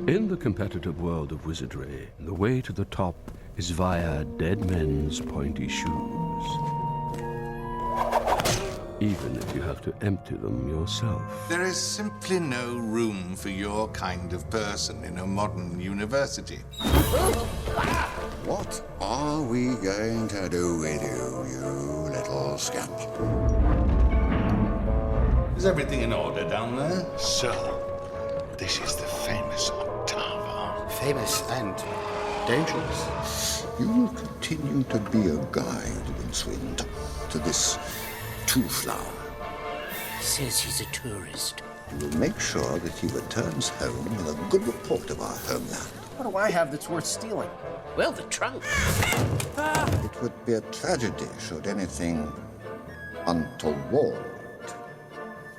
In the competitive world of wizardry, the way to the top is via dead men's pointy shoes. Even if you have to empty them yourself. There is simply no room for your kind of person in a modern university. What are we going to do with you, you little scamp? Is everything in order down there? Sir, this is the famous Octavo. Famous and dangerous. You will continue to be a guide, Rincewind, to this two-flower. He says he's a tourist. You will make sure that he returns home with a good report of our homeland. What do I have that's worth stealing? Well, the trunk. It would be a tragedy should anything untoward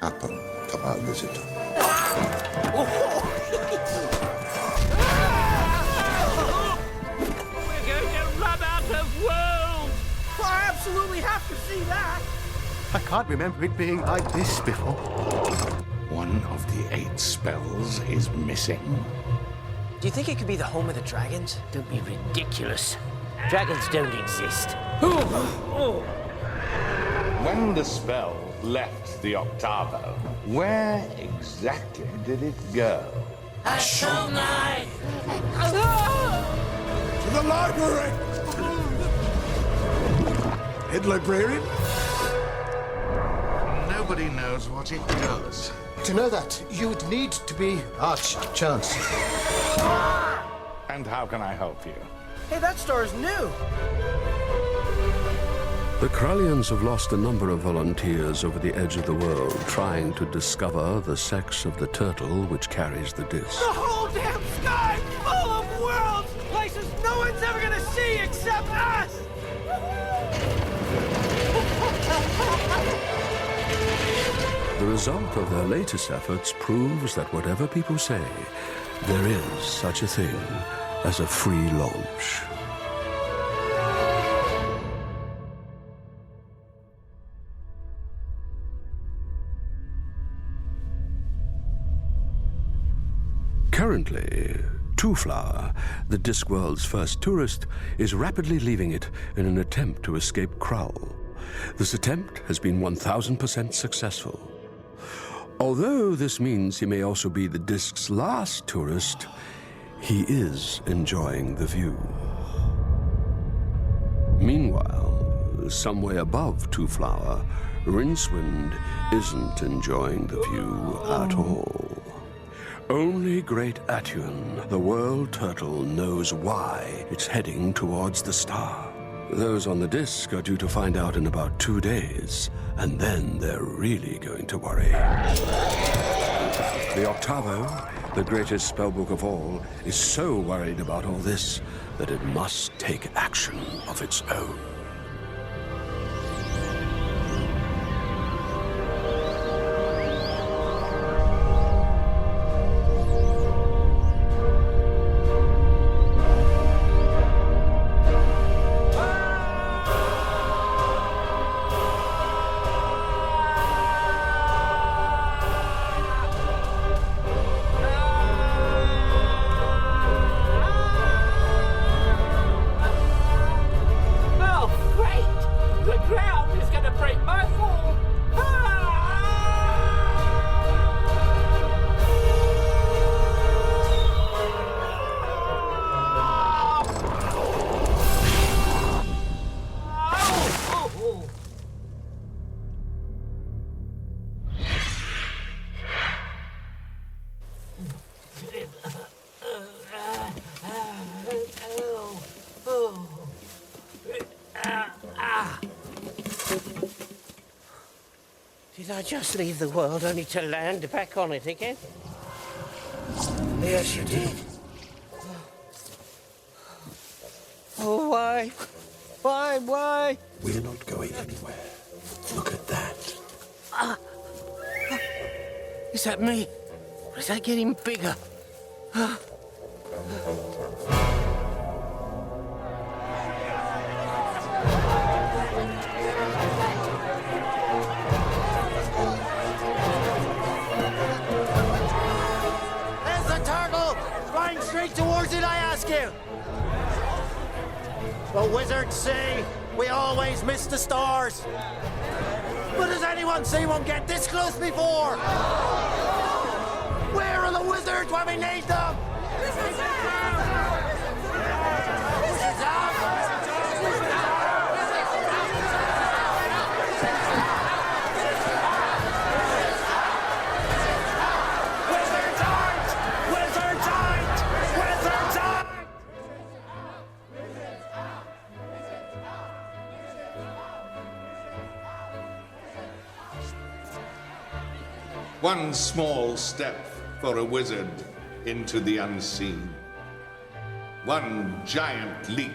happen to our visitor. We're going to run out of world! I absolutely have to see that! I can't remember it being like this before. One of the 8 spells is missing. Do you think it could be the home of the dragons? Don't be ridiculous. Dragons don't exist. When the spell left the Octavo, where exactly did it go? To the library! Head librarian? Nobody knows what it does. To know that, you would need to be Arch-Chancellor. And how can I help you? Hey, that star is new! The Krallians have lost a number of volunteers over the edge of the world trying to discover the sex of the turtle which carries the disc. The whole damn sky full of worlds! Places no one's ever gonna see except us! The result of their latest efforts proves that whatever people say, there is such a thing as a free launch. Currently, Two-Flower, the Discworld's first tourist, is rapidly leaving it in an attempt to escape Krull. This attempt has been 1000% successful. Although this means he may also be the Disc's last tourist, he is enjoying the view. Meanwhile, some way above Two-Flower, Rincewind isn't enjoying the view at all. Only Great Atuan, the world turtle, knows why it's heading towards the star. Those on the disc are due to find out in about 2 days, and then they're really going to worry. The Octavo, the greatest spellbook of all, is so worried about all this that it must take action of its own. Did I just leave the world only to land back on it again? Yes, you did. Oh, why? Why? We're not going anywhere. Look at that. Is that me? Or is that getting bigger? The wizards say we always miss the stars. But has anyone seen one get this close before? Where are the wizards when we need them? One small step for a wizard into the unseen. One giant leap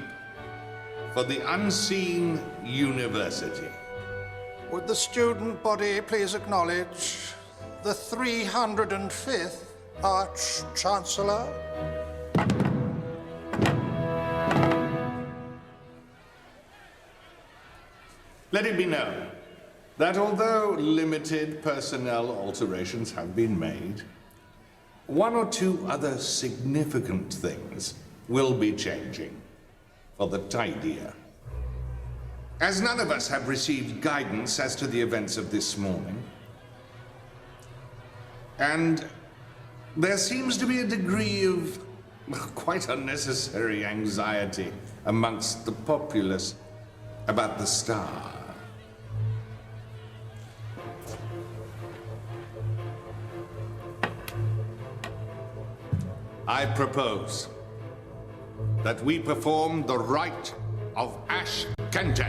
for the unseen university. Would the student body please acknowledge the 305th Arch-Chancellor? Let it be known that although limited personnel alterations have been made, one or two other significant things will be changing for the tidier. As none of us have received guidance as to the events of this morning, and there seems to be a degree of quite unnecessary anxiety amongst the populace about the star. I propose that we perform the rite of Ash Kente.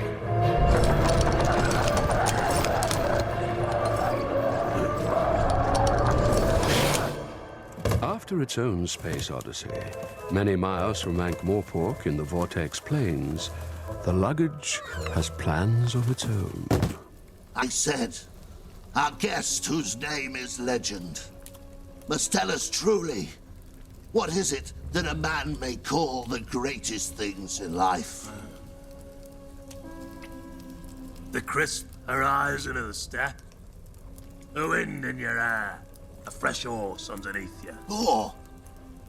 After its own space odyssey, many miles from Ankh-Morpork in the Vortex Plains, the luggage has plans of its own. I said, our guest, whose name is legend, must tell us truly, what is it that a man may call the greatest things in life? The crisp horizon of the steppe, the wind in your hair, a fresh horse underneath you. Or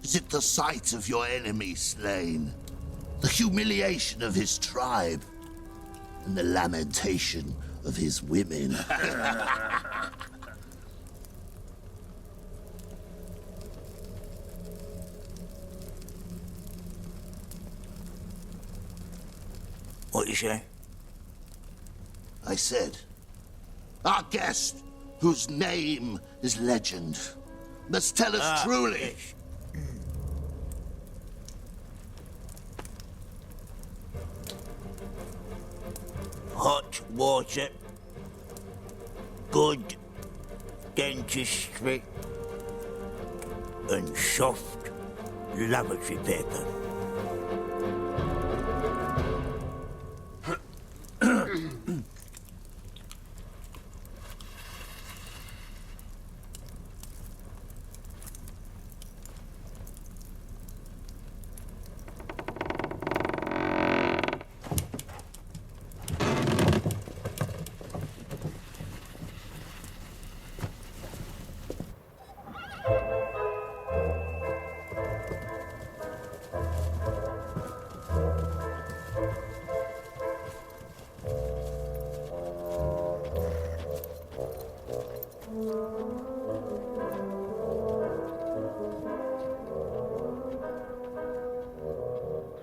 is it the sight of your enemy slain, the humiliation of his tribe, and the lamentation of his women? What you say? I said, our guest, whose name is legend, must tell us truly. Yes. Hot water, good dentistry, and soft lavatory paper.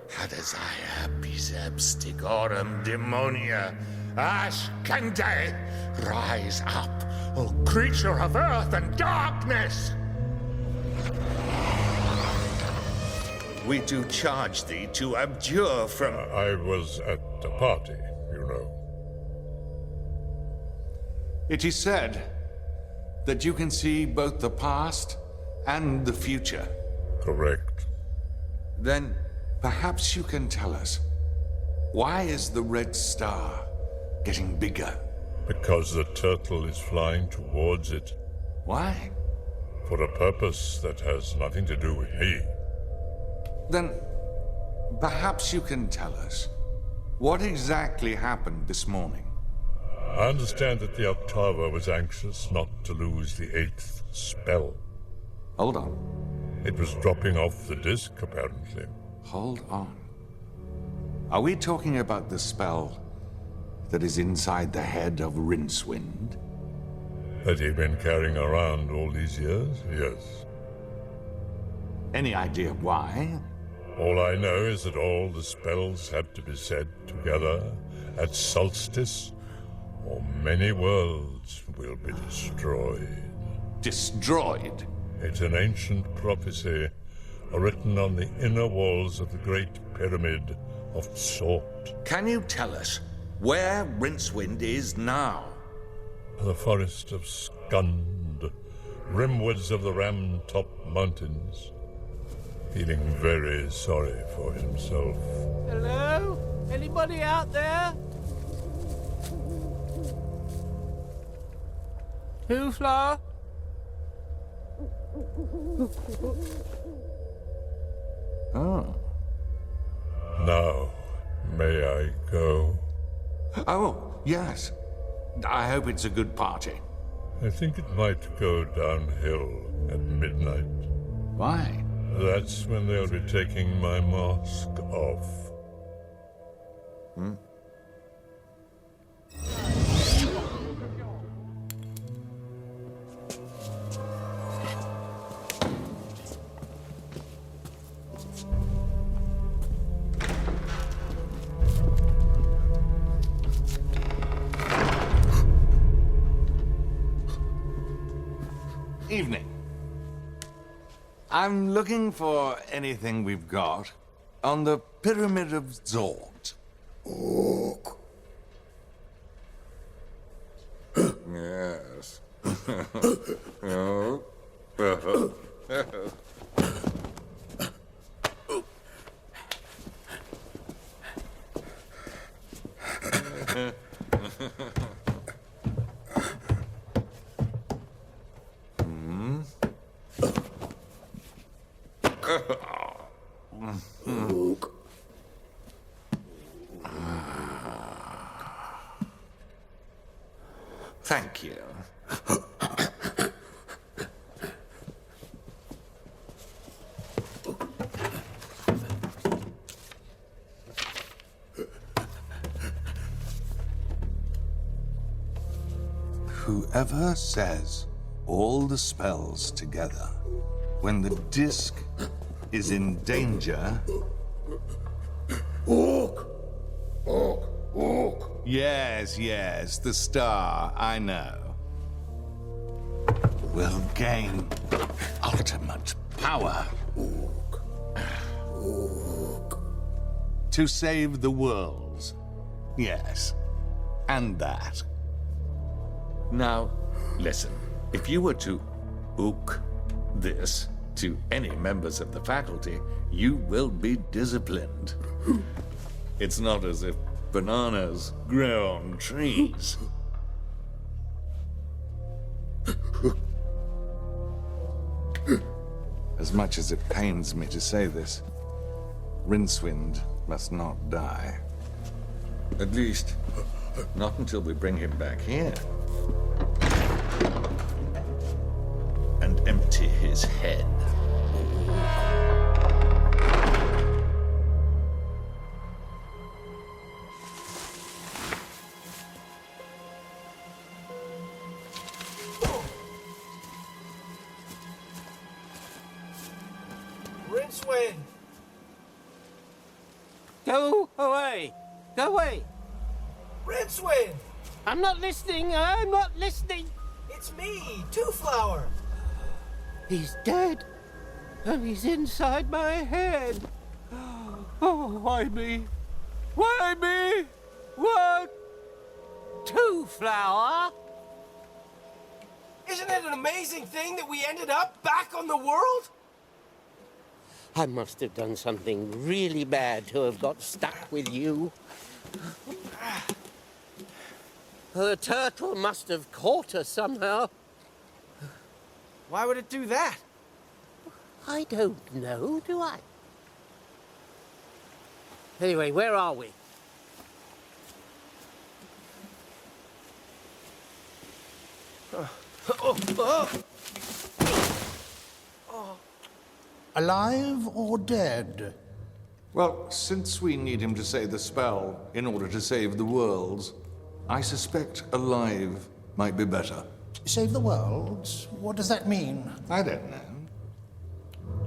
Hadazaya Biseb Stigorum Demonia, Ash Kente, rise up, O creature of earth and darkness! We do charge thee to abjure from... I was at a party, you know. It is said that you can see both the past and the future. Correct. Then perhaps you can tell us, why is the red star getting bigger? Because the turtle is flying towards it. Why? For a purpose that has nothing to do with me. Then perhaps you can tell us, what exactly happened this morning? I understand that the Octava was anxious not to lose the 8th spell. Hold on. It was dropping off the disc, apparently. Hold on. Are we talking about the spell that is inside the head of Rincewind? That he'd been carrying around all these years? Yes. Any idea why? All I know is that all the spells have to be said together at solstice, or many worlds will be destroyed. Destroyed? It's an ancient prophecy, written on the inner walls of the Great Pyramid of Sort. Can you tell us where Rincewind is now? The forest of Skund, rimwards of the Ram-Top Mountains, feeling very sorry for himself. Hello? Anybody out there? Who, Flower? Oh. Now, may I go? Oh, yes. I hope it's a good party. I think it might go downhill at midnight. Why? That's when they'll be taking my mask off. Hmm? Evening. I'm looking for anything we've got on the Pyramid of Zort. Orc. Yes. Thank you. Whoever says all the spells together when the disc is in danger. Orc! Orc! Orc! Yes, yes, the star, I know. Will gain ultimate power. Orc! Orc! To save the worlds. Yes, and that. Now, listen. If you were to ook this to any members of the faculty, you will be disciplined. It's not as if bananas grow on trees. As much as it pains me to say this, Rincewind must not die. At least, not until we bring him back here. And empty his head. Rincewind! Go away! Go away! Rincewind! I'm not listening! I'm not listening! It's me, Two-Flower! He's dead! And he's inside my head! Oh, why me? Why me? What? Two-Flower? Isn't it an amazing thing that we ended up back on the world? I must have done something really bad to have got stuck with you. The turtle must have caught us somehow. Why would it do that? I don't know, do I? Anyway, where are we? Alive or dead? Well, since we need him to say the spell in order to save the worlds, I suspect alive might be better. Save the world? What does that mean? I don't know.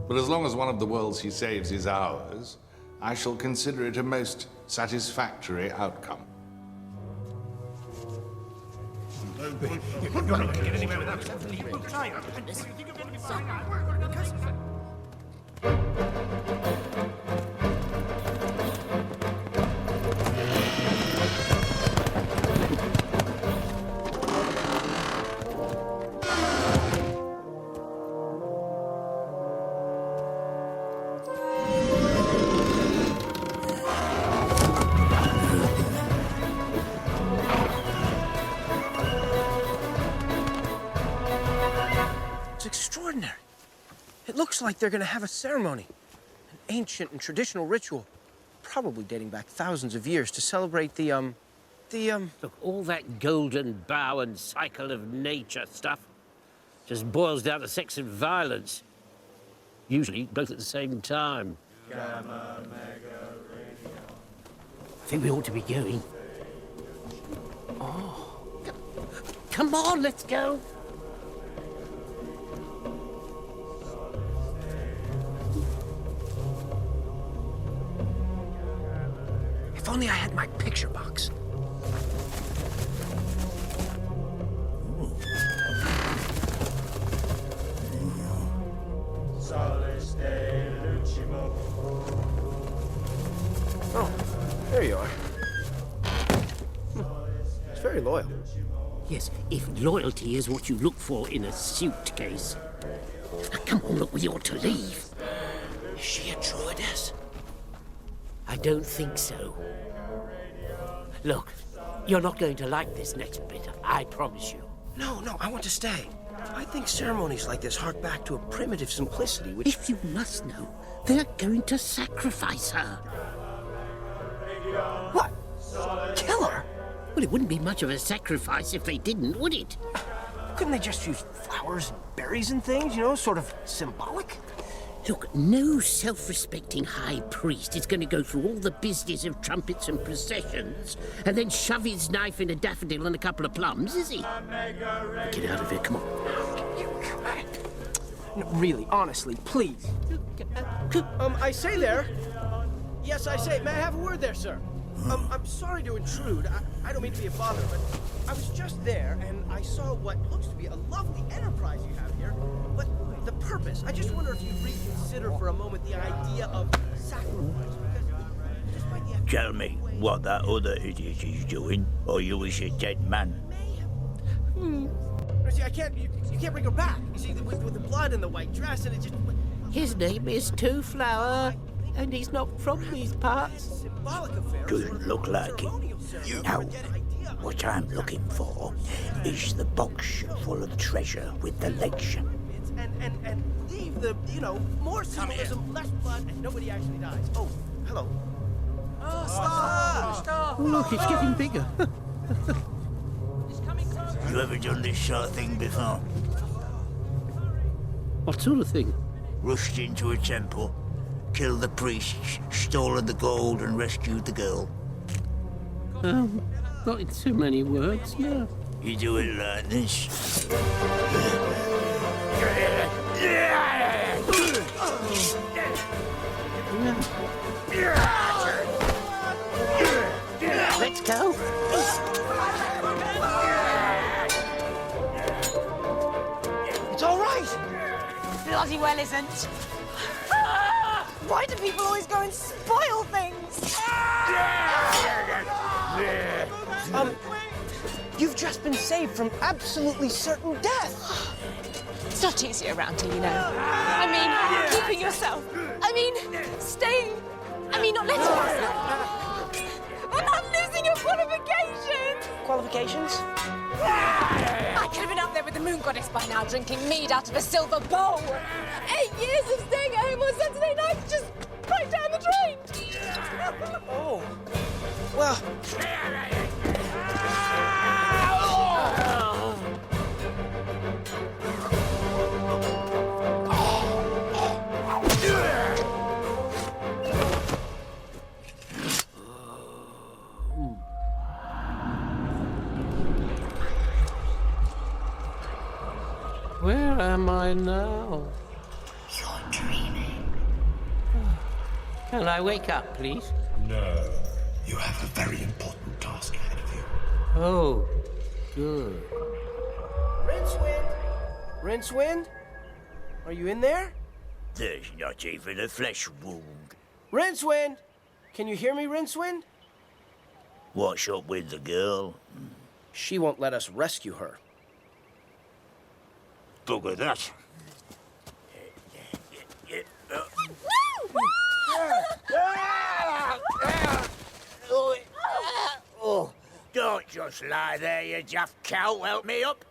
But as long as one of the worlds he saves is ours, I shall consider it a most satisfactory outcome. Extraordinary. It looks like they're gonna have a ceremony, an ancient and traditional ritual, probably dating back thousands of years to celebrate the Look, all that golden bough and cycle of nature stuff just boils down to sex and violence. Usually both at the same time. I think we ought to be going. Oh. Come on, let's go. If only I had my picture box. Oh, there you are. It's very loyal. Yes, if loyalty is what you look for in a suitcase. Now, come on, look, we ought to leave. Is she a druidess? I don't think so. Look, you're not going to like this next bit, I promise you. No, I want to stay. I think ceremonies like this hark back to a primitive simplicity which... If you must know, they're going to sacrifice her. What? Kill her? Well, it wouldn't be much of a sacrifice if they didn't, would it? Couldn't they just use flowers and berries and things, you know, sort of symbolic? Look, no self-respecting high priest is going to go through all the business of trumpets and processions and then shove his knife in a daffodil and a couple of plums, is he? Get out of here, come on. No, really, honestly, please. I say there. Yes, I say. May I have a word there, sir? I'm sorry to intrude. I don't mean to be a bother, but I was just there and I saw what looks to be a lovely enterprise you have here. But the purpose, I just wonder if you'd reconsider for a moment the idea of sacrifice. Tell me what that other idiot is doing, or you wish a dead man. See, you can't bring her back. You see, with the blood and the white dress, and it just... His name is Two Flower, and he's not from these parts. Doesn't look like it. Now, what I'm looking for is the box full of treasure with the legend. And leave the, more symbolism, less blood, and nobody actually dies. Oh, hello. Oh, stop! Look, it's getting bigger. You ever done this sort of thing before? What sort of thing? Rushed into a temple, killed the priests, stolen the gold, and rescued the girl. Not in too many words, no. You do it like this. Let's go. It's all right. Bloody well isn't. Why do people always go and spoil things? You've just been saved from absolutely certain death. It's not easy around here, you know. I mean, keeping yourself. I mean, staying. I mean, not letting yourself. And not losing your qualifications. Qualifications? I could have been up there with the moon goddess by now, drinking mead out of a silver bowl. 8 years of staying at home on Saturday nights, just right down the drain. Oh. Well. Where am I now? You're dreaming. Can I wake up, please? No. You have a very important task ahead of you. Oh, good. Rincewind! Rincewind? Are you in there? There's not even a flesh wound. Rincewind! Can you hear me, Rincewind? What's up with the girl? She won't let us rescue her. Bugger that. Oh, don't just lie there, you daft cow. Help me up.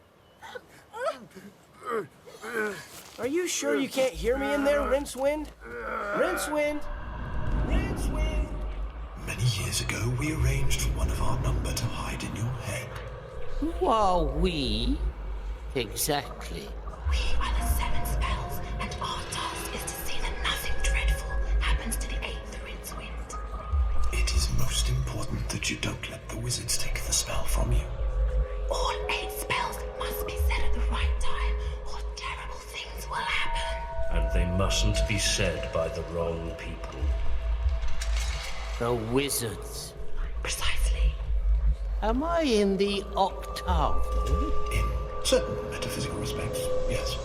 Are you sure you can't hear me in there, Rincewind? Rincewind! Rincewind! Many years ago, we arranged for one of our number to hide in your head. Who are we? Exactly. We are the 7 spells, and our task is to see that nothing dreadful happens to the 8th Rincewind. It is most important that you don't let the wizards take the spell from you. All 8 spells must be said at the right time, or terrible things will happen. And they mustn't be said by the wrong people. The wizards. Precisely. Am I in the octave? In certain metaphysical respects, yes.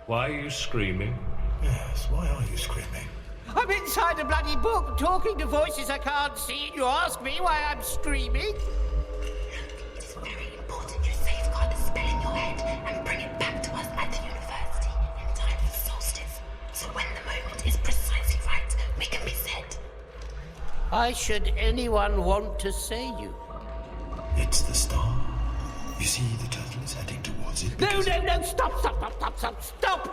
Why are you screaming? Yes, why are you screaming? I'm inside a bloody book, talking to voices I can't see, and you ask me why I'm screaming? It is very important you safeguard the spell in your head and bring it back to us at the university in time for solstice. So when the moment is precisely right, we can be said. Why should anyone want to say you? It's the star. You see, the turtle is heading towards it. No, stop!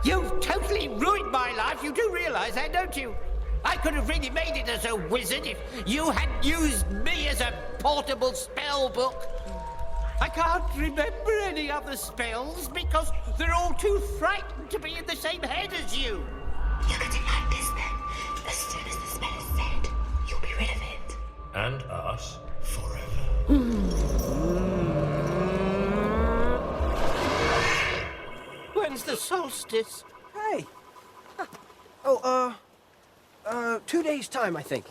You've totally ruined my life. You do realize that, don't you? I could have really made it as a wizard if you hadn't used me as a portable spell book. I can't remember any other spells because they're all too frightened to be in the same head as you. Look at it like this, then. As soon as the spell is said, you'll be rid of it. And us? Forever. When's the solstice? Hey! Oh, 2 days' time, I think.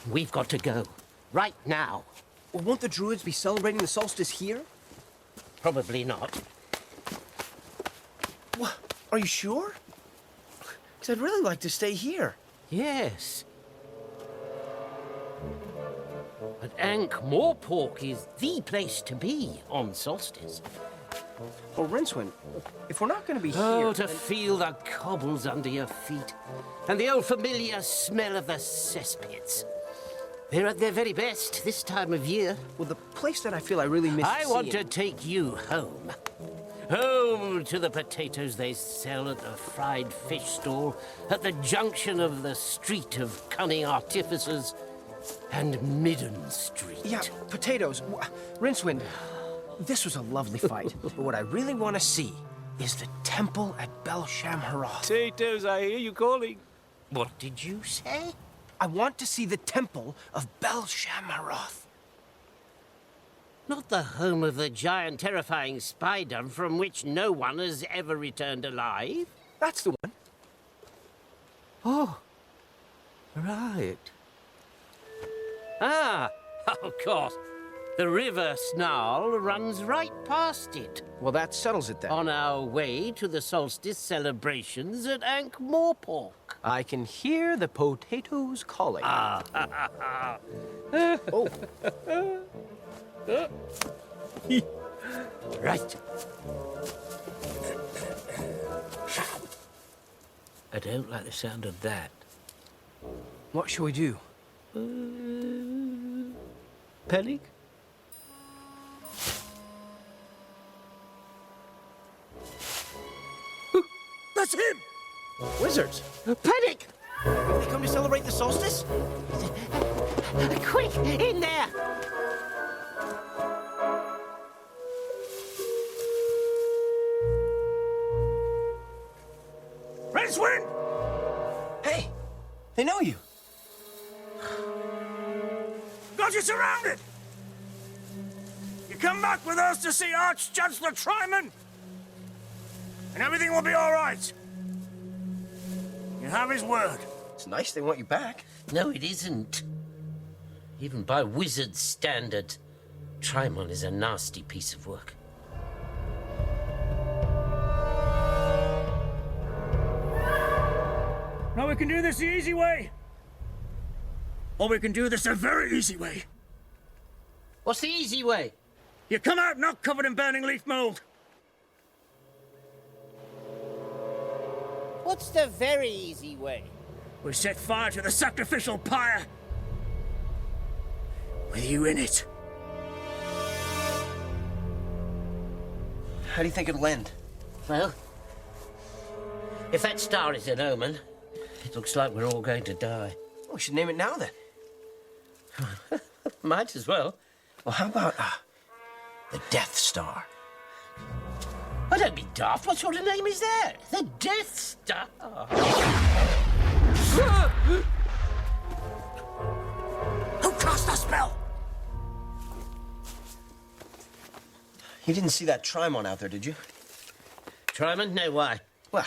We've got to go. Right now. Well, won't the druids be celebrating the solstice here? Probably not. What? Are you sure? Because I'd really like to stay here. Yes. But Ankh-Morpork is the place to be on solstice. Well, Rincewind, if we're not going to be Oh, here... to feel the cobbles under your feet and the old familiar smell of the cesspits. They're at their very best this time of year. Well, the place that I feel I really miss I want to seeing- take you home. Home to the potatoes they sell at the fried fish stall, at the junction of the Street of Cunning Artificers and Midden Street. Yeah, potatoes. Rincewind, this was a lovely fight. But what I really want to see is the temple at Bel-Shamharoth. Potatoes, I hear you calling. What did you say? I want to see the temple of Bel-Shamharoth. Not the home of the giant, terrifying spider from which no one has ever returned alive? That's the one. Oh, right. Ah, of course. The river Snarl runs right past it. Well, that settles it then. On our way to the solstice celebrations at Ankh-Morpork. I can hear the potatoes calling. Ah, oh. Right. I don't like the sound of that. What shall we do? Panic? That's him! Wizards! Panic! They come to celebrate the solstice? Quick, in there! Rincewind! Hey, they know you. Got you surrounded! You come back with us to see Arch-Chancellor Tryman, and everything will be all right. You have his word. It's nice they want you back. No, it isn't. Even by wizard standard, Trimon is a nasty piece of work. Now we can do this the easy way. Or we can do this a very easy way. What's the easy way? You come out not covered in burning leaf mold. What's the very easy way? We set fire to the sacrificial pyre. With you in it. How do you think it'll end? Well, if that star is an omen, it looks like we're all going to die. We should name it now, then. Might as well. Well, how about the Death Star? Oh, don't be daft. What sort of name is that? The Death Star. Who cast the spell? You didn't see that Trimon out there, did you? Trimon? No, why? Well,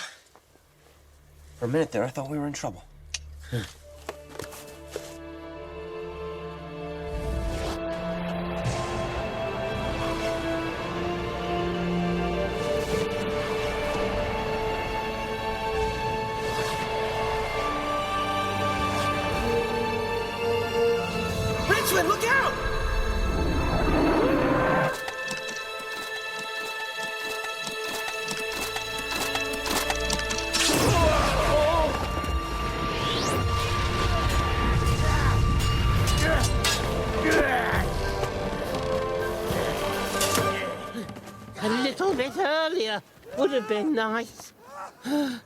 for a minute there, I thought we were in trouble. Rincewind, look out! A little bit earlier would have been nice. Oh,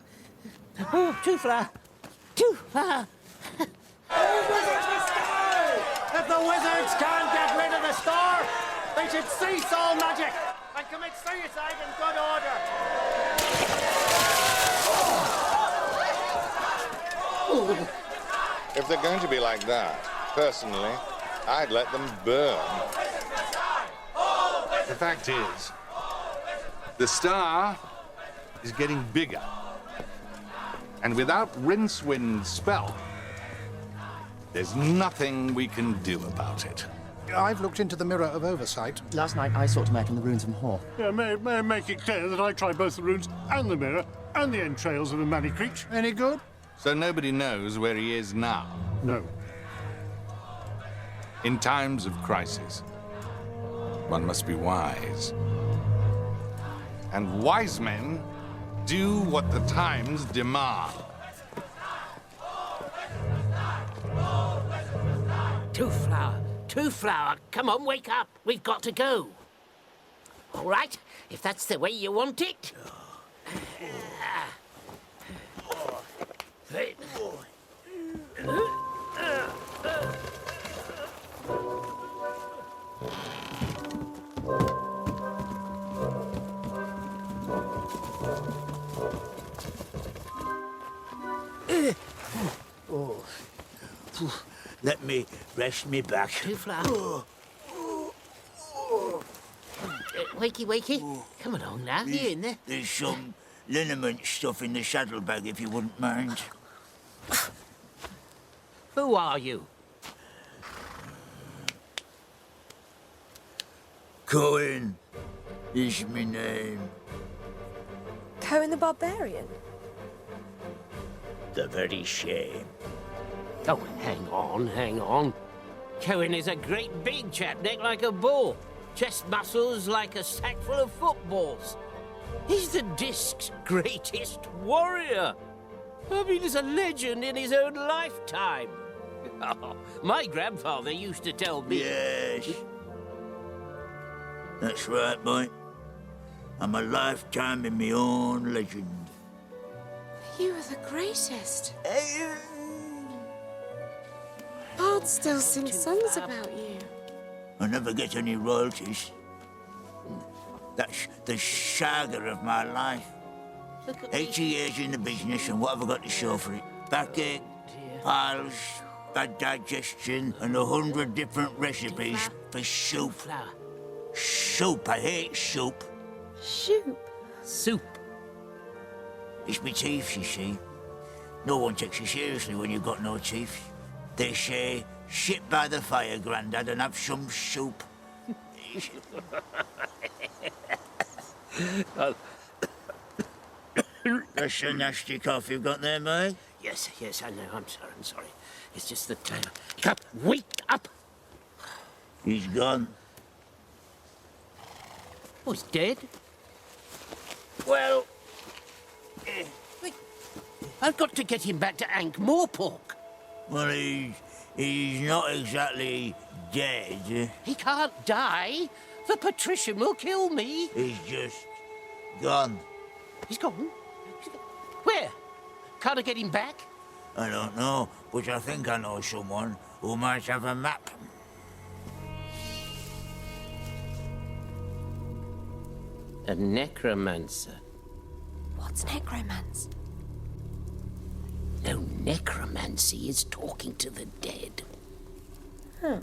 too far. Too far. If the wizards can't get rid of the star, they should cease all magic and commit suicide in good order. If they're going to be like that, personally, I'd let them burn. The fact is, the star is getting bigger. And without Rincewind's spell, there's nothing we can do about it. I've looked into the Mirror of Oversight. Last night I sought to make in the runes of Mahor. Yeah, may I make it clear that I tried both the runes and the mirror and the entrails of a Manny Creech. Any good? So nobody knows where he is now. No. In times of crisis, one must be wise. And wise men do what the times demand. Two flower. Come on, wake up. We've got to go. All right, if that's the way you want it. Let me rest me back. Two flower. Wakey. Come along now. You in there? There's some liniment stuff in the saddlebag, if you wouldn't mind. Who are you? Cohen is my name. Cohen the Barbarian? The very shame. Oh, hang on. Cohen is a great big chap, neck like a bull, chest muscles like a sack full of footballs. He's the Disc's greatest warrior. I mean, he's a legend in his own lifetime. Oh, my grandfather used to tell me... Yes. That's right, boy. I'm a lifetime in my own legend. You are the greatest. Bard still sings songs about you. I never get any royalties. That's the saga of my life. 80 years in the business, and what have I got to show for it? Backache, piles, bad digestion, and 100 different recipes for soup. Flour. Soup, I hate soup. Soup? Soup. It's my teeth, you see. No one takes you seriously when you've got no teeth. They say, sit by the fire, Grandad, and have some soup. That's a nasty cough you've got there, mate. Yes, I know. I'm sorry. It's just that... Come, wake up! He's gone. Oh, he's dead? Well... Wait, I've got to get him back to Ankh-Morpork. Well, he's not exactly dead. He can't die. The patrician will kill me. He's just gone. He's gone? Where? Can't I get him back? I don't know, but I think I know someone who might have a map. A necromancer. What's necromance? No, necromancy is talking to the dead. Huh.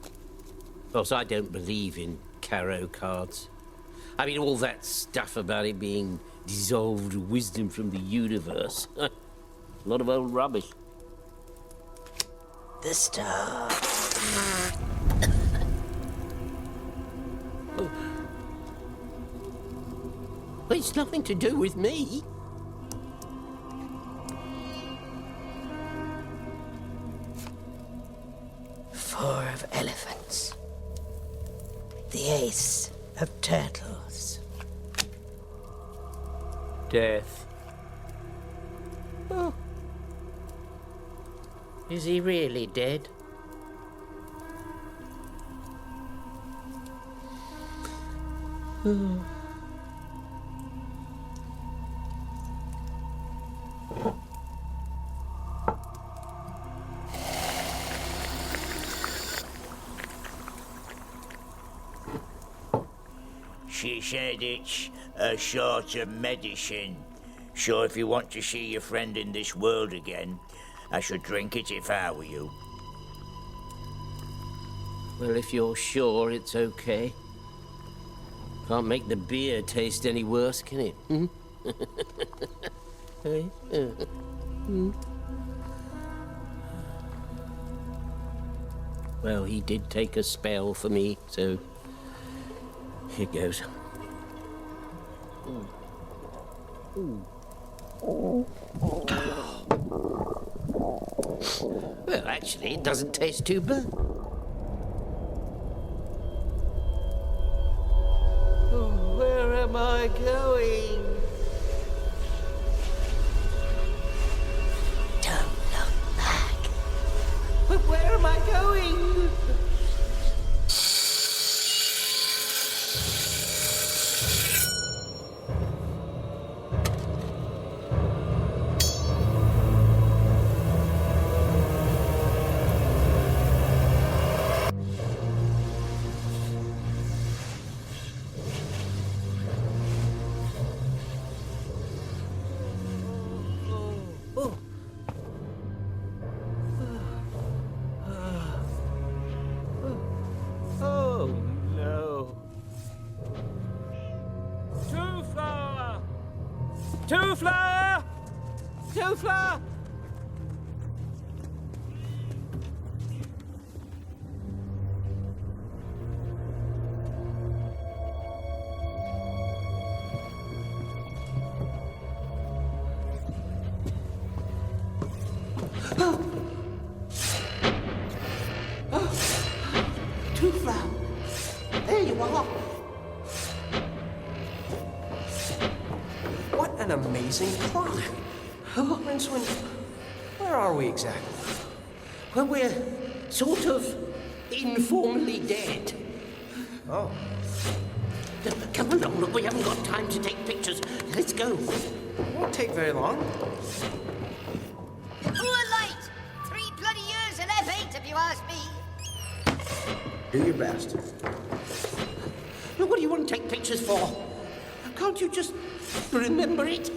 Of course, I don't believe in tarot cards. I mean, all that stuff about it being dissolved wisdom from the universe. A lot of old rubbish. The star. Well, it's nothing to do with me. Four of elephants. The ace of turtles. Death. Oh. Is he really dead? Oh. She said it's a sort of medicine. So if you want to see your friend in this world again, I should drink it if I were you. Well, if you're sure it's okay. Can't make the beer taste any worse, can it? Hmm? Well, he did take a spell for me, so here goes. Well, actually, it doesn't taste too bad. Oh, where am I going? Don't look back. But where am I going? Two-flower! Two-flower! There you are! What an amazing clock! Oh, Rincewind, where are we exactly? Well, we're sort of informally dead. Oh. Come along, look, we haven't got time to take pictures. Let's go. It won't take very long. Too late! 3 bloody years in F8, if you ask me. Do your best. Well, what do you want to take pictures for? Can't you just remember it?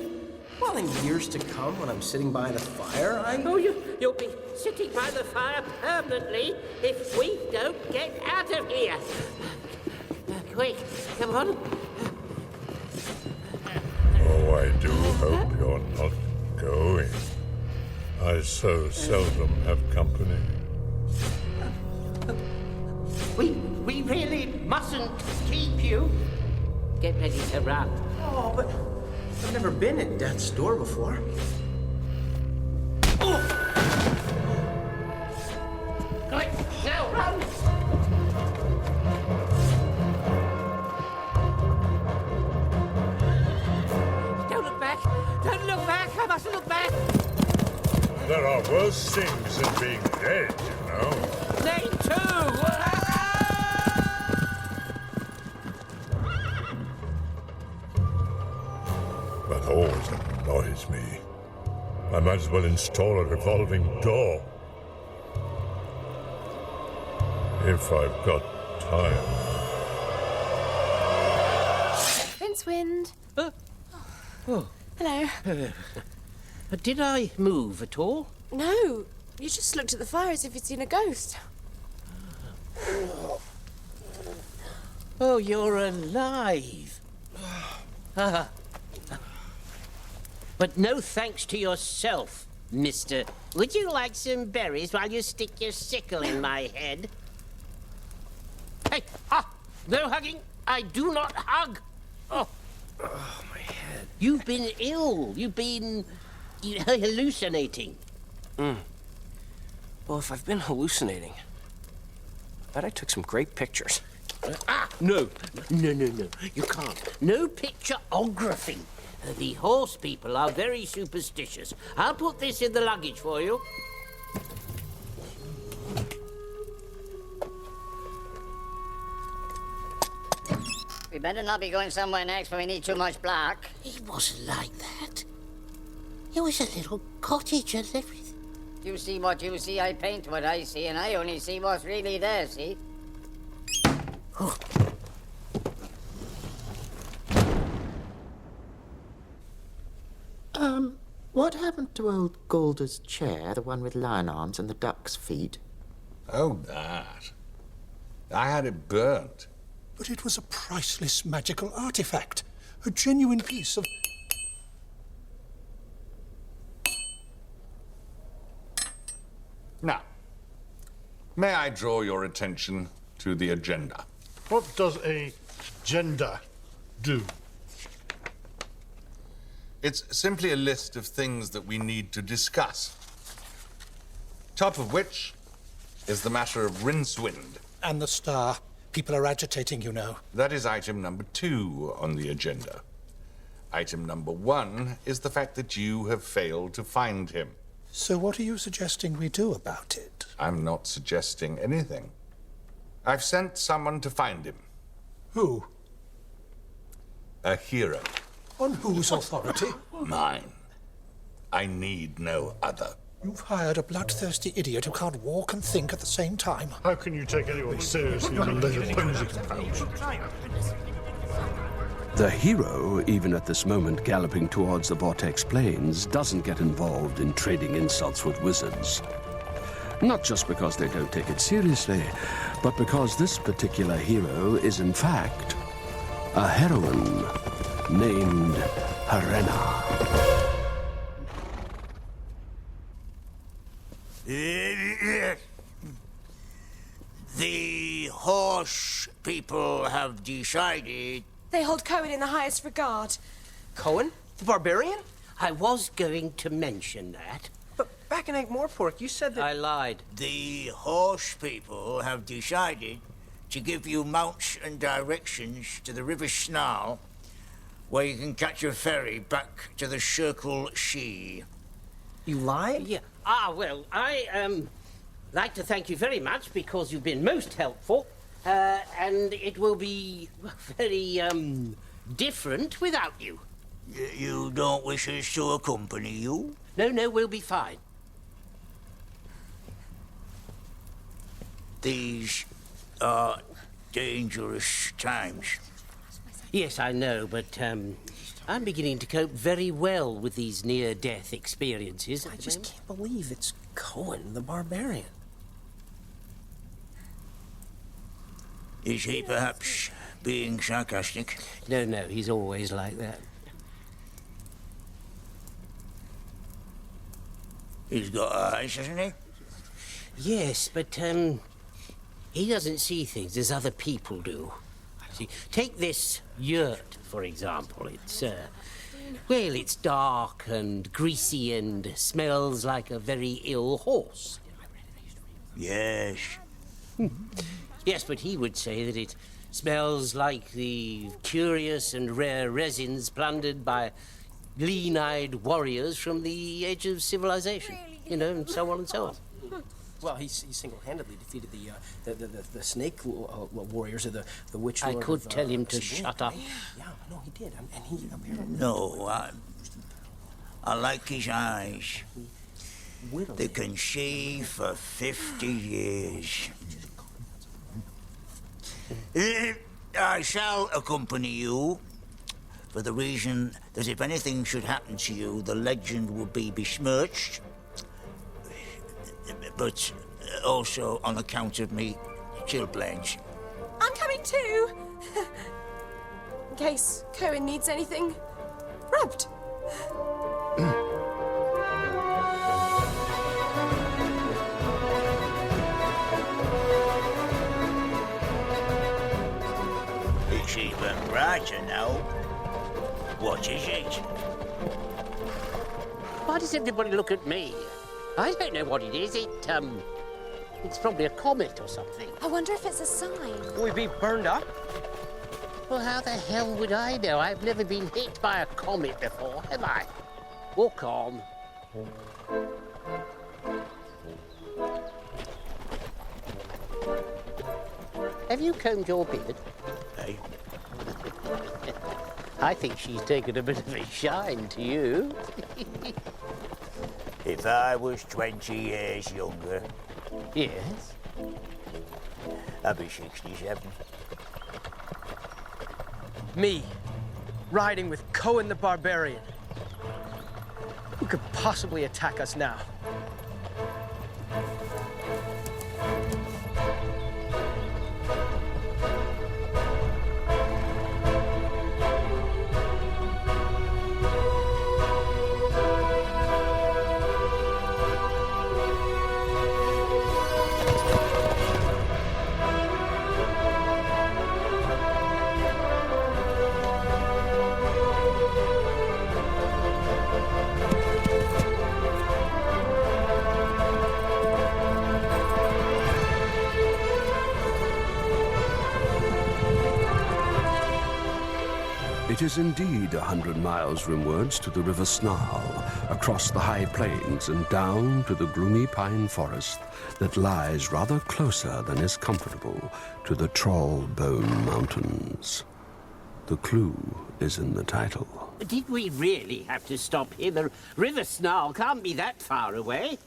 Well, Well, in years to come, when I'm sitting by the fire, Oh, you'll be sitting by the fire permanently if we don't get out of here. Quick, come on. Oh, I do hope you're not going. I so seldom have company. We really mustn't keep you. Get ready to run. Oh, but I've never been at Death's Door before. Quick, now run! Don't look back! Don't look back! I mustn't look back! There are worse things than being dead, you know. They too! That always annoys me. I might as well install a revolving door. If I've got time. Rincewind. Oh. Hello. Did I move at all? No, you just looked at the fire as if you'd seen a ghost. Oh, you're alive. But no thanks to yourself, mister. Would you like some berries while you stick your sickle in my head? Hey, no hugging. I do not hug. Oh, my head. You've been ill. You've been hallucinating. Well, if I've been hallucinating, I bet I took some great pictures. No. You can't. No pictureography. The horse people are very superstitious. I'll put this in the luggage for you. We better not be going somewhere next where we need too much black. It wasn't like that. It was a little cottage and everything. You see what you see, I paint what I see, and I only see what's really there, see? What happened to old Galder's chair, the one with lion arms and the duck's feet? Oh, that. I had it burnt. But it was a priceless magical artifact. A genuine piece of... Now, may I draw your attention to the agenda? What does a gender do? It's simply a list of things that we need to discuss. Top of which is the matter of Rincewind. And the star. People are agitating, you know. That is item number 2 on the agenda. Item number 1 is the fact that you have failed to find him. So what are you suggesting we do about it? I'm not suggesting anything. I've sent someone to find him. Who? A hero. On whose authority? Mine. I need no other. You've hired a bloodthirsty idiot who can't walk and think at the same time. How can you take anyone seriously in a leather posing pouch? The hero, even at this moment galloping towards the Vortex Plains, doesn't get involved in trading insults with wizards. Not just because they don't take it seriously, but because this particular hero is in fact a heroine named Harena. The horse people have decided... They hold Cohen in the highest regard. Cohen? The barbarian? I was going to mention that. But back in Ankh-Morpork, you said that... I lied. The horse people have decided to give you mounts and directions to the River Snarl, where you can catch a ferry back to the Circle Sea. You lied? Yeah. Well, I, like to thank you very much because you've been most helpful. And it will be very, different without you. You don't wish us to accompany you? No, we'll be fine. These are dangerous times. Yes, I know, but I'm beginning to cope very well with these near-death experiences. I just can't believe it's Cohen the Barbarian. Is he perhaps being sarcastic? No, no, he's always like that. He's got eyes, hasn't he? Yes, but he doesn't see things as other people do. See, take this yurt, for example. It's, well, it's dark and greasy and smells like a very ill horse. Yes. Yes, but he would say that it smells like the curious and rare resins plundered by lean-eyed warriors from the edge of civilization. You know, and so on and so on. Well, he single-handedly defeated the snake warriors, or the witch I lord could of, tell him to Sabine. shut up. Yeah, no, he did. And he apparently... No, I like his eyes. They can see for 50 years. I shall accompany you, for the reason that if anything should happen to you, the legend will be besmirched, but also on account of me chilblains. I'm coming too. In case Cohen needs anything rubbed. It's even brighter now. What is it? Why does everybody look at me? I don't know what it is. It's probably a comet or something. I wonder if it's a sign. Will we be burned up? Well, how the hell would I know? I've never been hit by a comet before, have I? Walk on. Have you combed your beard? Hey? I think she's taken a bit of a shine to you. If I was 20 years younger... Yes? I'd be 67. Me, riding with Cohen the Barbarian. Who could possibly attack us now? It is indeed 100 miles rimwards to the River Snarl, across the high plains and down to the gloomy pine forest that lies rather closer than is comfortable to the Trollbone Mountains. The clue is in the title. Did we really have to stop here? The River Snarl can't be that far away.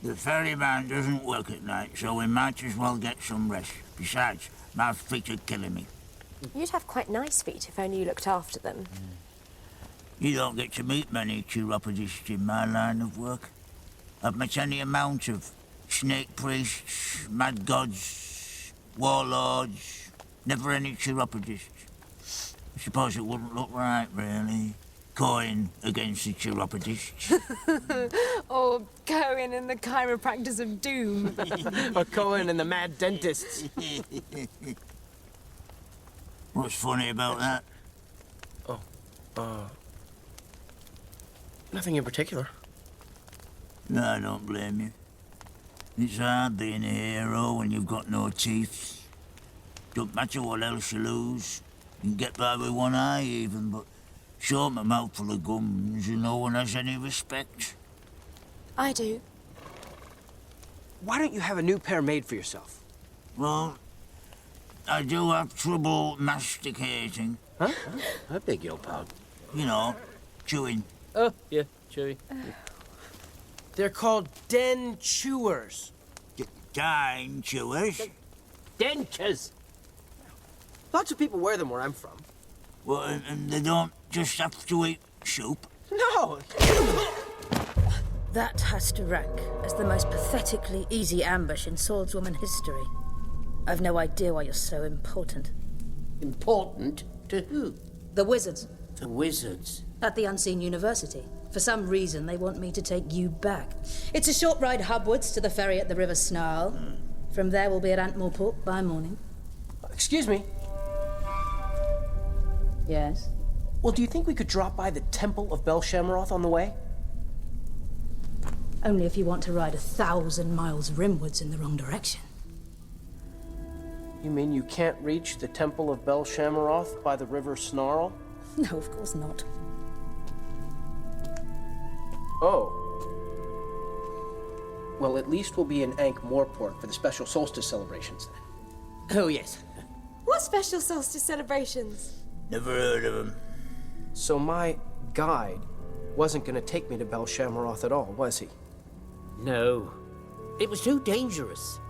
The ferryman doesn't work at night, so we might as well get some rest. Besides, my feet are killing me. You'd have quite nice feet if only you looked after them. You don't get to meet many chiropodists in my line of work. I've met any amount of snake priests, mad gods, warlords, never any chiropodists. I suppose it wouldn't look right, really. Cohen against the chiropodists. Or Cohen and the chiropractors of doom. Or Cohen and the mad dentists. What's funny about that? Nothing in particular. No, I don't blame you. It's hard being a hero when you've got no teeth. Don't matter what else you lose. You can get by with one eye even, but show 'em a mouthful of gums and no one has any respect. I do. Why don't you have a new pair made for yourself? Well, I do have trouble masticating. Huh? I beg your pardon. You know, chewing. Oh, yeah, chewy. They're called den chewers. Dine chewers? Dentures. Lots of people wear them where I'm from. Well, and they don't just have to eat soup? No! That has to rank as the most pathetically easy ambush in swordswoman history. I've no idea why you're so important. Important? To who? The wizards. The wizards? At the Unseen University. For some reason, they want me to take you back. It's a short ride hubwards to the ferry at the River Snarl. From there, we'll be at Antmorport by morning. Excuse me. Yes? Well, do you think we could drop by the Temple of Bel Shamroth on the way? Only if you want to ride 1,000 miles rimwards in the wrong direction. You mean you can't reach the Temple of Bel Shamroth by the River Snarl? No, of course not. Oh. Well, at least we'll be in Ankh-Morpork for the special solstice celebrations then. Oh, yes. What special solstice celebrations? Never heard of them. So my guide wasn't going to take me to Bel Shamroth at all, was he? No. It was too dangerous.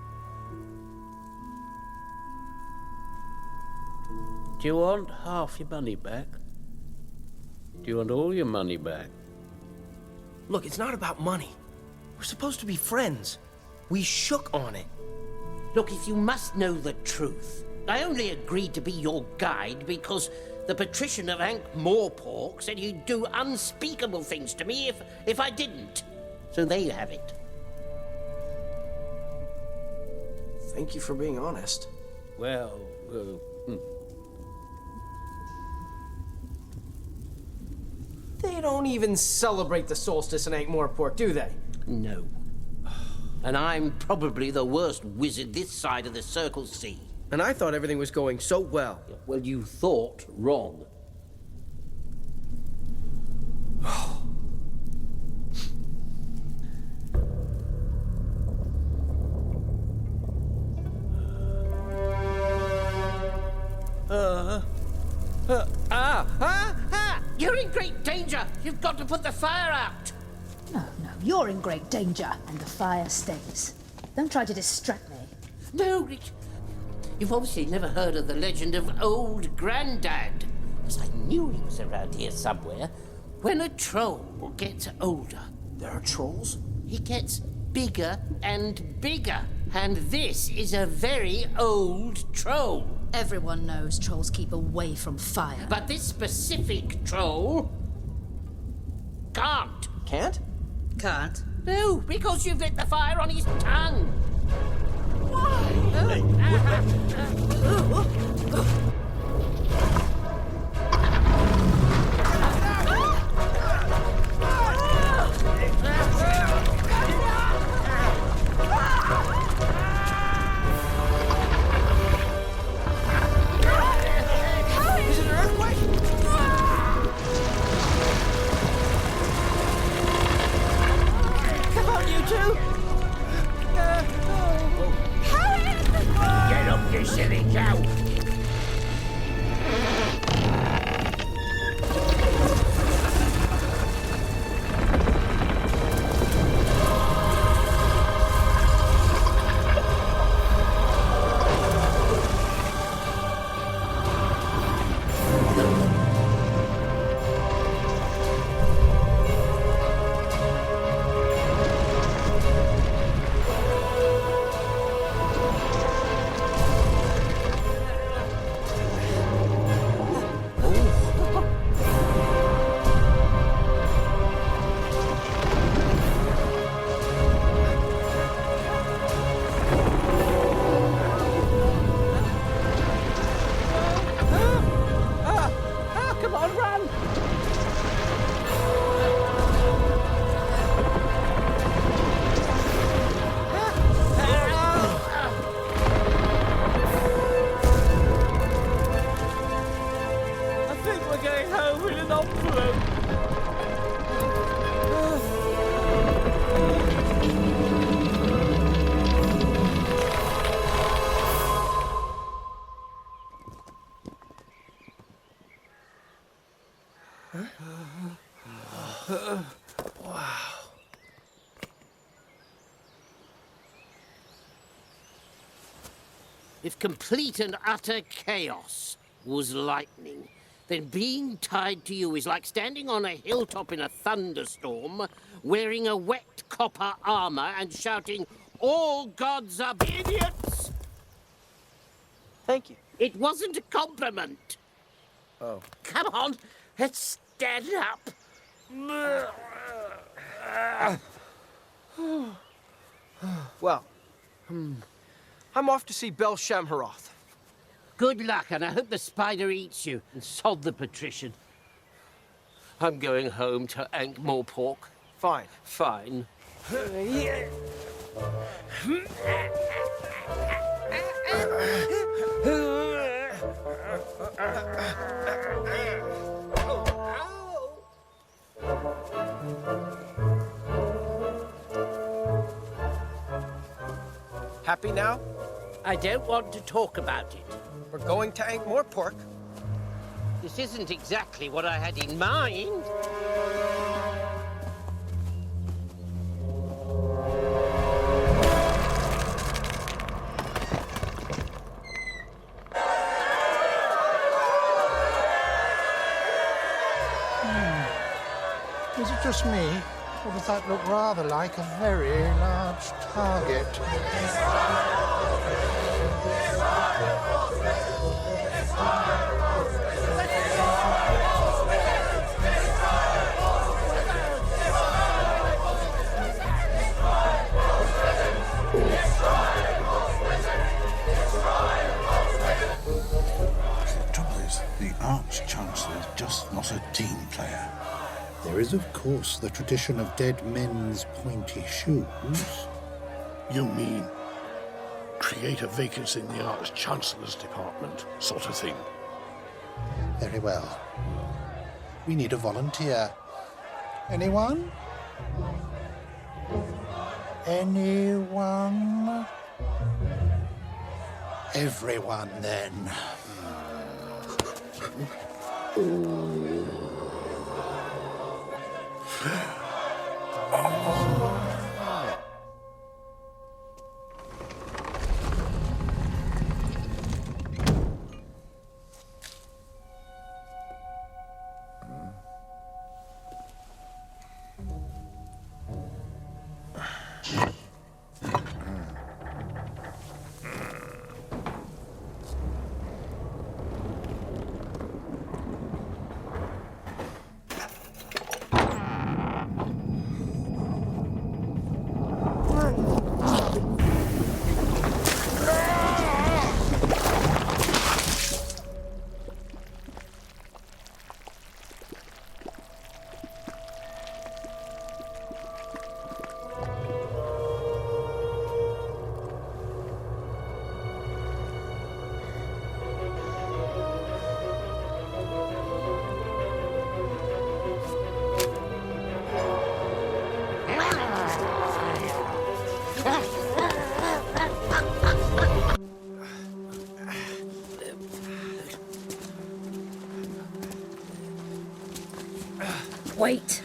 Do you want half your money back? Do you want all your money back? Look, it's not about money. We're supposed to be friends. We shook on it. Look, if you must know the truth, I only agreed to be your guide because the patrician of Ankh-Morpork said he'd do unspeakable things to me if I didn't. So there you have it. Thank you for being honest. Well, They don't even celebrate the solstice in Ankh-Morpork, do they? No. And I'm probably the worst wizard this side of the Circle Sea. And I thought everything was going so well. Well, you thought wrong. You're in great danger! You've got to put the fire out! No, you're in great danger, and the fire stays. Don't try to distract me. No, you've obviously never heard of the legend of Old Grandad. Because I knew he was around here somewhere. When a troll gets older... There are trolls? He gets bigger and bigger. And this is a very old troll. Everyone knows trolls keep away from fire. But this specific troll... can't. Can't? Can't? No, because you've lit the fire on his tongue. Is it an earthquake? Come on, you two! Get up, you silly cow! Come on, run! I think we're going home in an envelope. Wow. If complete and utter chaos was lightning, then being tied to you is like standing on a hilltop in a thunderstorm, wearing a wet copper armor and shouting, "All gods are idiots!" Thank you. It wasn't a compliment. Oh. Come on, let's stand up. Well, I'm off to see Bel Shamharoth. Good luck, and I hope the spider eats you, and sod the patrician. I'm going home to Ankh-Morpork. Fine. Fine. Happy now? I don't want to talk about it. We're going to Ankh-Morpork. This isn't exactly what I had in mind. Is it just me, or does that look rather like a very large target? The trouble is, the Arch-Chancellor is just not a team player. There is, of course, the tradition of dead men's pointy shoes. You mean create a vacancy in the Arch-Chancellor's department, sort of thing? Very well. We need a volunteer. Anyone? Anyone? Everyone, then. Wait.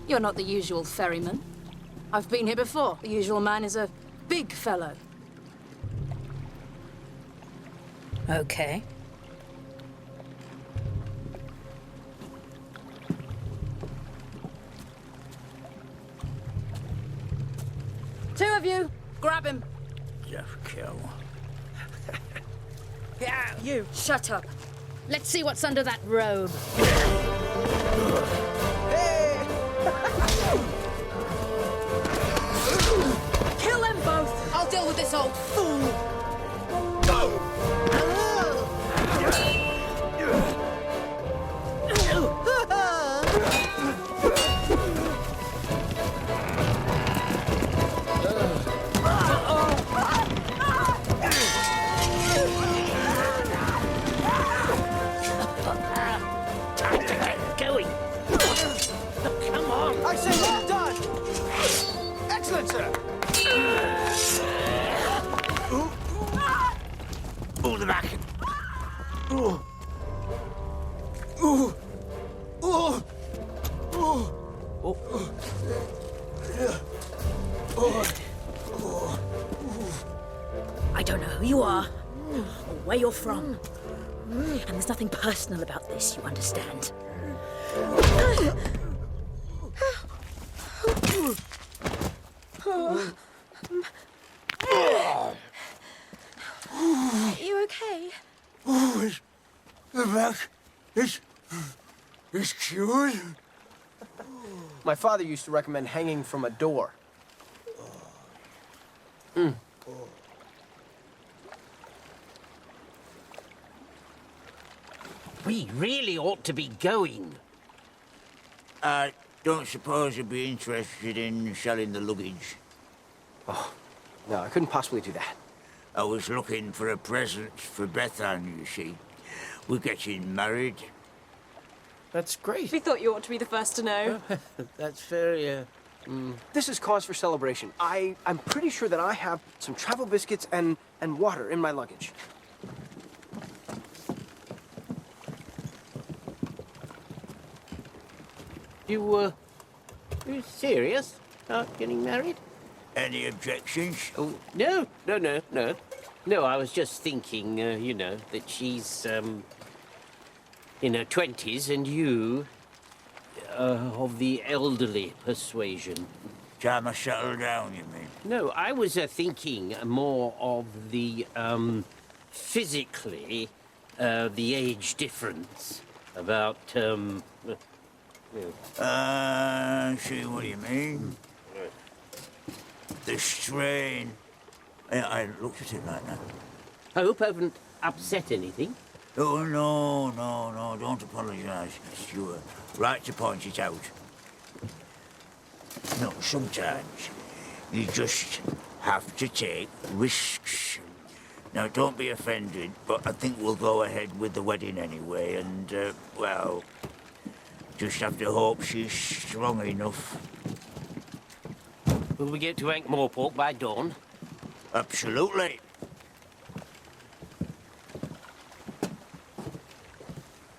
You're not the usual ferryman. I've been here before. The usual man is a big fellow. Okay. Two of you, grab him. Just kill. Yeah, you. Shut up. Let's see what's under that robe. Kill them both! I'll deal with this old fool! where you're from. And there's nothing personal about this, you understand? Are you okay? Oh, the back is cured. My father used to recommend hanging from a door. We really ought to be going. I don't suppose you'd be interested in selling the luggage. Oh, no, I couldn't possibly do that. I was looking for a present for Bethan, you see. We're getting married. That's great. We thought you ought to be the first to know. That's very, This is cause for celebration. I'm pretty sure that I have some travel biscuits and water in my luggage. You serious about getting married? Any objections? Oh, no. No, I was just thinking, you know, that she's, in her 20s and you, of the elderly persuasion. Time I settle down, you mean? No, I was thinking more of the, physically, the age difference. About, see what you mean. The strain. I looked at it like that. I hope I haven't upset anything. Oh, no, don't apologise. You were right to point it out. No, sometimes you just have to take risks. Now, don't be offended, but I think we'll go ahead with the wedding anyway, and, well, just have to hope she's strong enough. Will we get to Ankh-Morpork by dawn? Absolutely.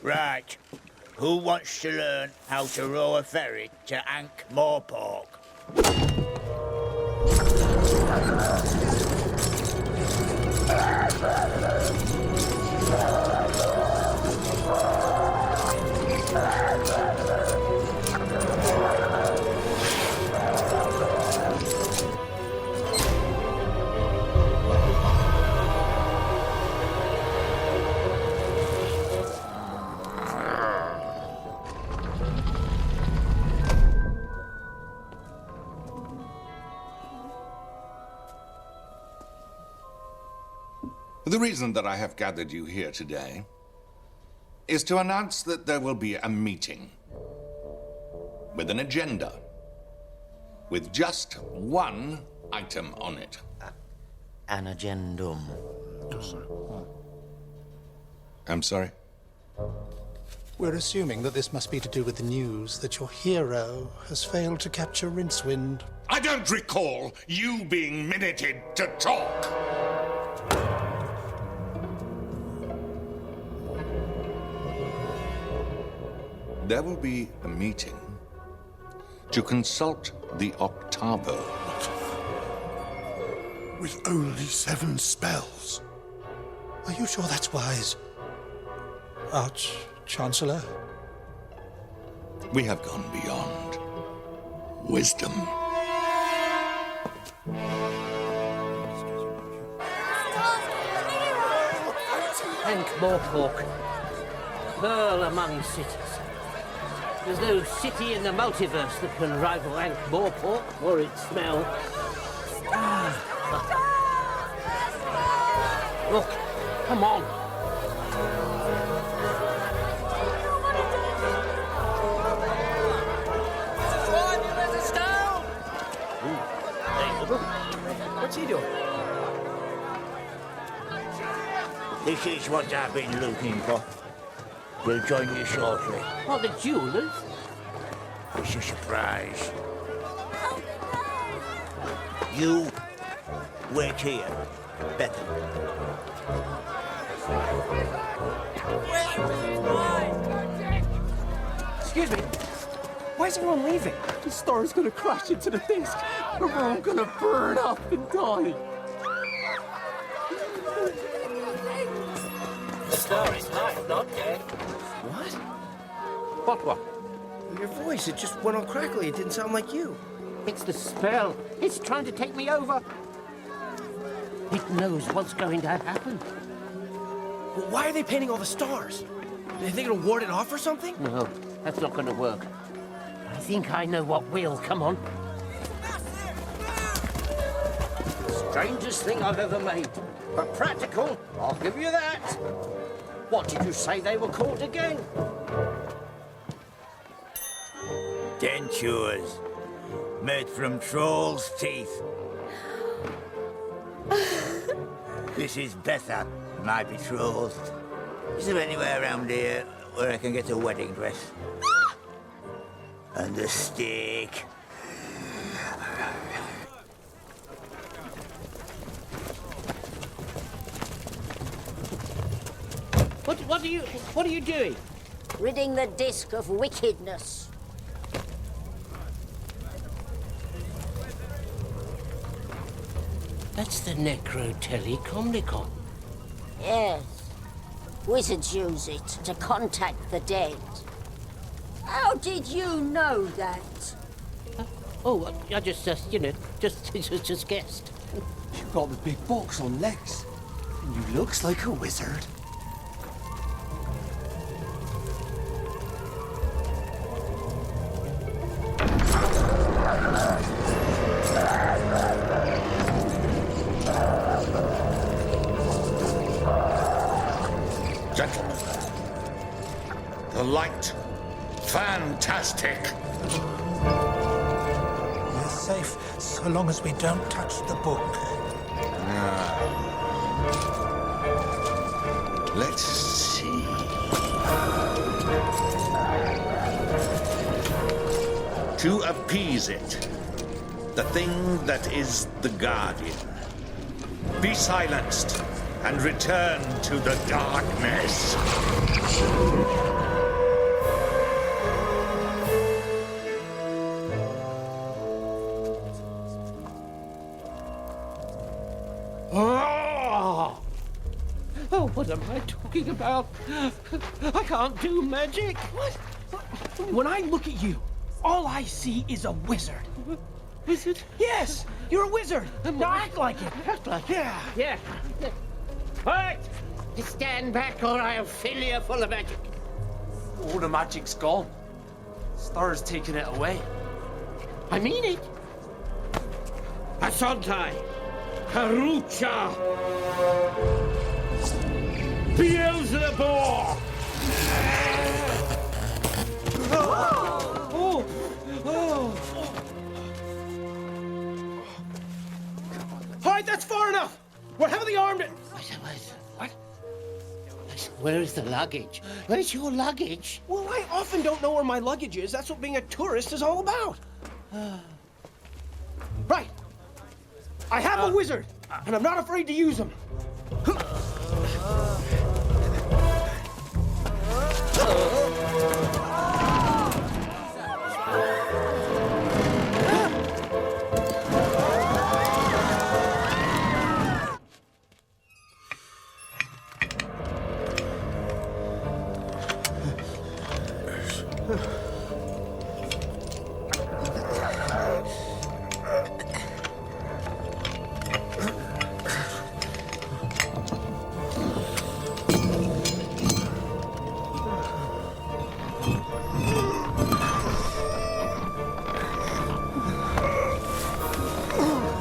Right. Who wants to learn how to row a ferry to Ankh-Morpork? The reason that I have gathered you here today is to announce that there will be a meeting with an agenda, with just one item on it. An agendum. I'm sorry? We're assuming that this must be to do with the news that your hero has failed to capture Rincewind. I don't recall you being minuted to talk. There will be a meeting to consult the Octavo. With only 7 spells? Are you sure that's wise, Arch-Chancellor? We have gone beyond wisdom. Ankh-Morpork, pearl among cities. There's no city in the multiverse that can rival Ankh-Morpork for its smell. Look, come on. What's he doing? This is what I've been looking for. We'll join you shortly. What, the jewelers? It's a surprise. You wait here, Bethan. Excuse me. Why is everyone leaving? The star's gonna crash into the disk, and we're all gonna burn up and die. star is life, not death. What? Your voice, it just went all crackly. It didn't sound like you. It's the spell. It's trying to take me over. It knows what's going to happen. Well, why are they painting all the stars? Are they going to ward it off or something? No, that's not going to work. I think I know what will. Come on. Strangest thing I've ever made. But practical, I'll give you that. What did you say they were called again? Dentures. Made from trolls' teeth. This is Betha, my betrothed. Is there anywhere around here where I can get a wedding dress? And a stick. What are you doing? Ridding the disc of wickedness. That's the Necrotelecomnicon. Yes. Wizards use it to contact the dead. How did you know that? Oh, I just guessed. You've got the big box on legs. And you looks like a wizard. Gentlemen, the light. Fantastic. We're safe so long as we don't touch the book. Let's see. To appease it, the thing that is the Guardian. Be silenced and return to the darkness. Oh, what am I talking about? I can't do magic. What? When I look at you, all I see is a wizard. Wizard? Yes, you're a wizard. Now act like it. Act like it? Yeah. All right, stand back or I'll fill you full of magic. All the magic's gone. Star's taken it away. I mean it. Asontai, Harucha, Beelzebub. Oh! All right, that's far enough. We're heavily armed. What? Where's the luggage? Where's your luggage? Well, I often don't know where my luggage is. That's what being a tourist is all about. Right. I have a wizard, and I'm not afraid to use him.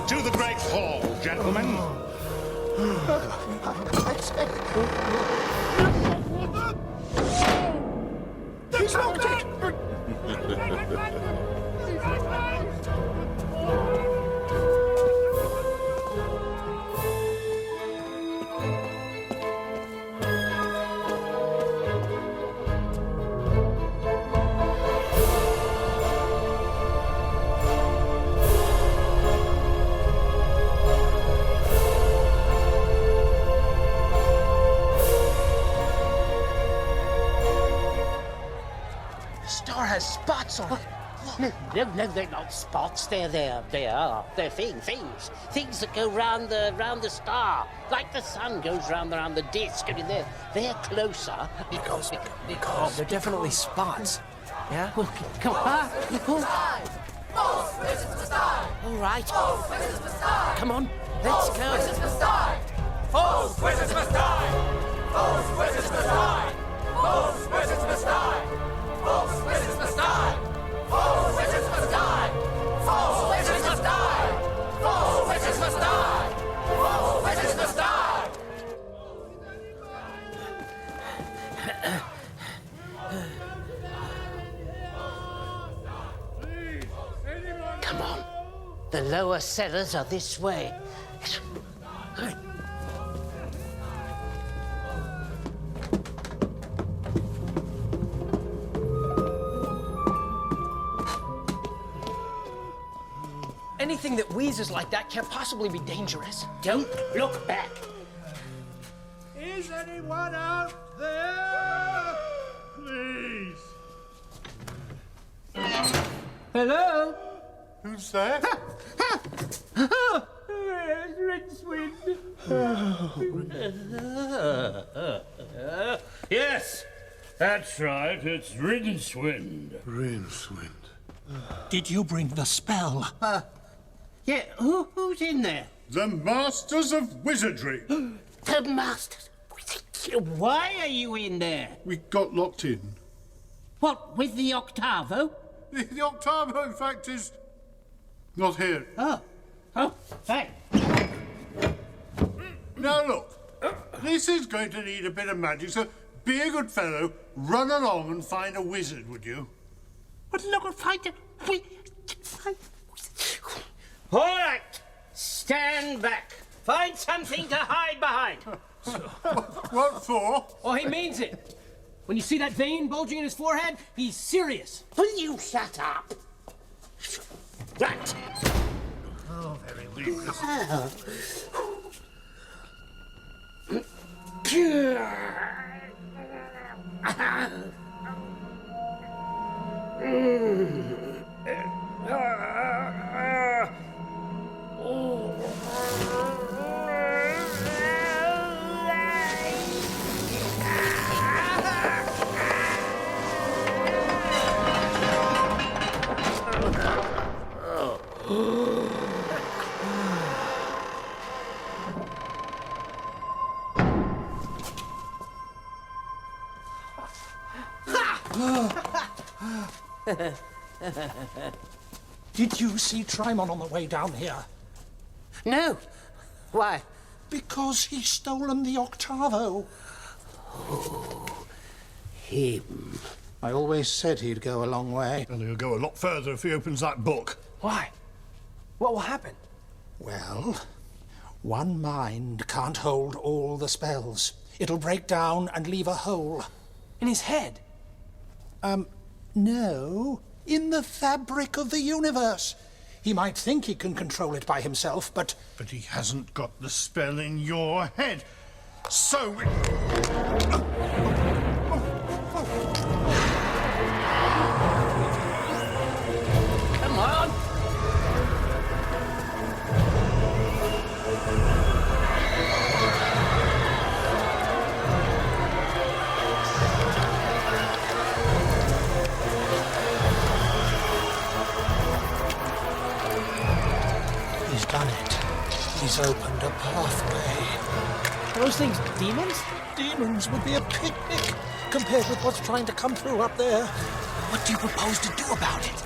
To the Great Hall, gentlemen. He's not dead. The star has spots on it. No, they're not spots. They're things. Things that go round the star, like the sun goes round the disc. I mean, they're closer because they're definitely spots. Yeah? Well, come on. All right. Come on, let's go. False wizards must die! False wizards must die! False wizards must die! False wizards must die! False wizards must die! False wizards must die! False wizards must die! False wizards must die! Come on. The lower cellars are this way. Anything that wheezes like that can't possibly be dangerous. Don't look back. Is anyone out there? Please. Hello? Who's there? Rincewind. Yes, that's right. It's Rincewind. Rincewind. Did you bring the spell? Yeah, who's in there? The Masters of Wizardry. The Masters. Why are you in there? We got locked in. What, with the Octavo? The Octavo, in fact, is not here. Oh, thanks. Now look, this is going to need a bit of magic, so be a good fellow, run along and find a wizard, would you? But look, find a... All right, stand back. Find something to hide behind. What for? Oh, he means it. When you see that vein bulging in his forehead, he's serious. Will you shut up? Right. Oh, very weak. Did you see Trimon on the way down here? No. Why? Because he's stolen the Octavo. Oh, him. I always said he'd go a long way. And he'll go a lot further if he opens that book. Why? What will happen? Well, one mind can't hold all the spells. It'll break down and leave a hole. In his head? No. In the fabric of the universe. He might think he can control it by himself, but... But he hasn't got the spell in your head. So... Come on. He's done it. He's opened a pathway. Are those things demons? Demons would be a picnic compared with what's trying to come through up there. What do you propose to do about it?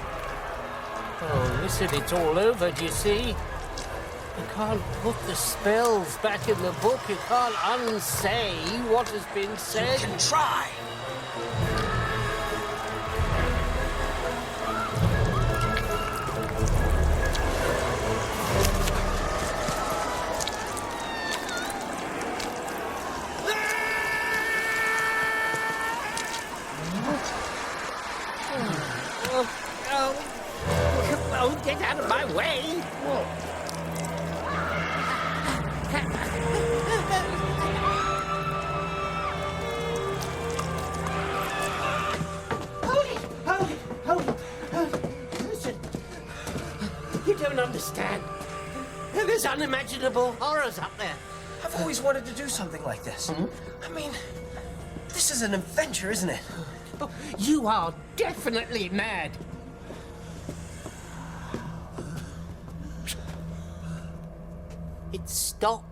Oh, listen, it's all over, do you see? You can't put the spells back in the book. You can't unsay what has been said. You can try. Oh, get out of my way! understand. There's unimaginable horrors up there. I've always wanted to do something like this. I mean, this is an adventure, isn't it? You are definitely mad. It stopped.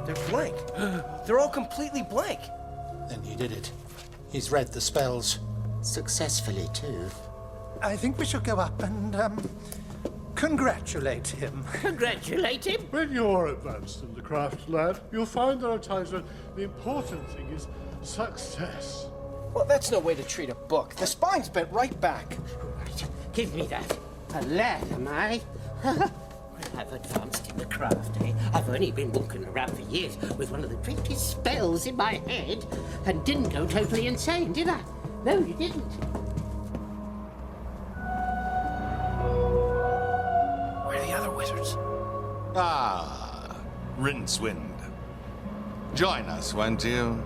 They're blank. They're all completely blank. Then he did it. He's read the spells. Successfully, too. I think we should go up and, congratulate him. Congratulate him? When you're advanced in the craft, lad, you'll find there are times when the important thing is success. Well, that's no way to treat a book. The spine's bent right back. Right. Give me that. A lad, am I? I've advanced in the craft, eh? I've only been walking around for years with one of the greatest spells in my head and didn't go totally insane, did I? No, you didn't. Where are the other wizards? Ah, Rincewind. Join us, won't you?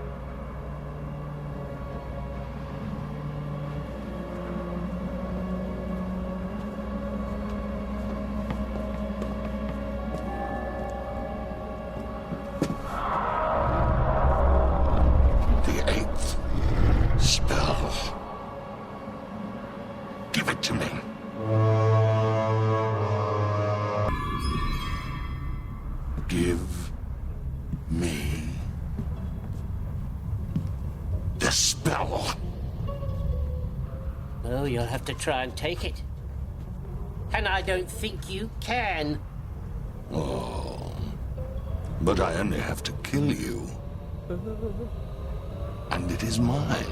Give me the spell. Well, you'll have to try and take it. And I don't think you can. Oh, but I only have to kill you. And it is mine.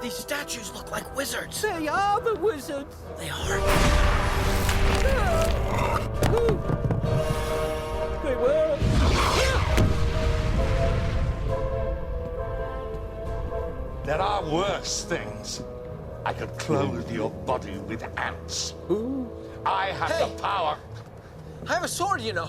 These statues look like wizards. They are the wizards. They are. They were. There are worse things. I could clothe your body with ants. I have the power. I have a sword, you know.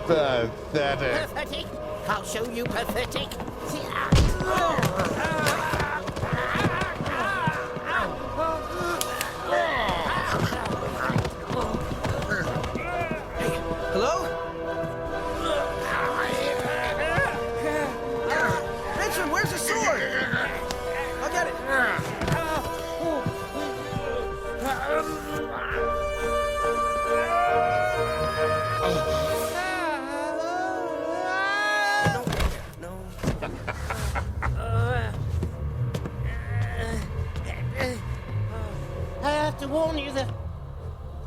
Pathetic. Pathetic? I'll show you pathetic. Hello? Richard, where's the sword? I'll get it. I have to warn you that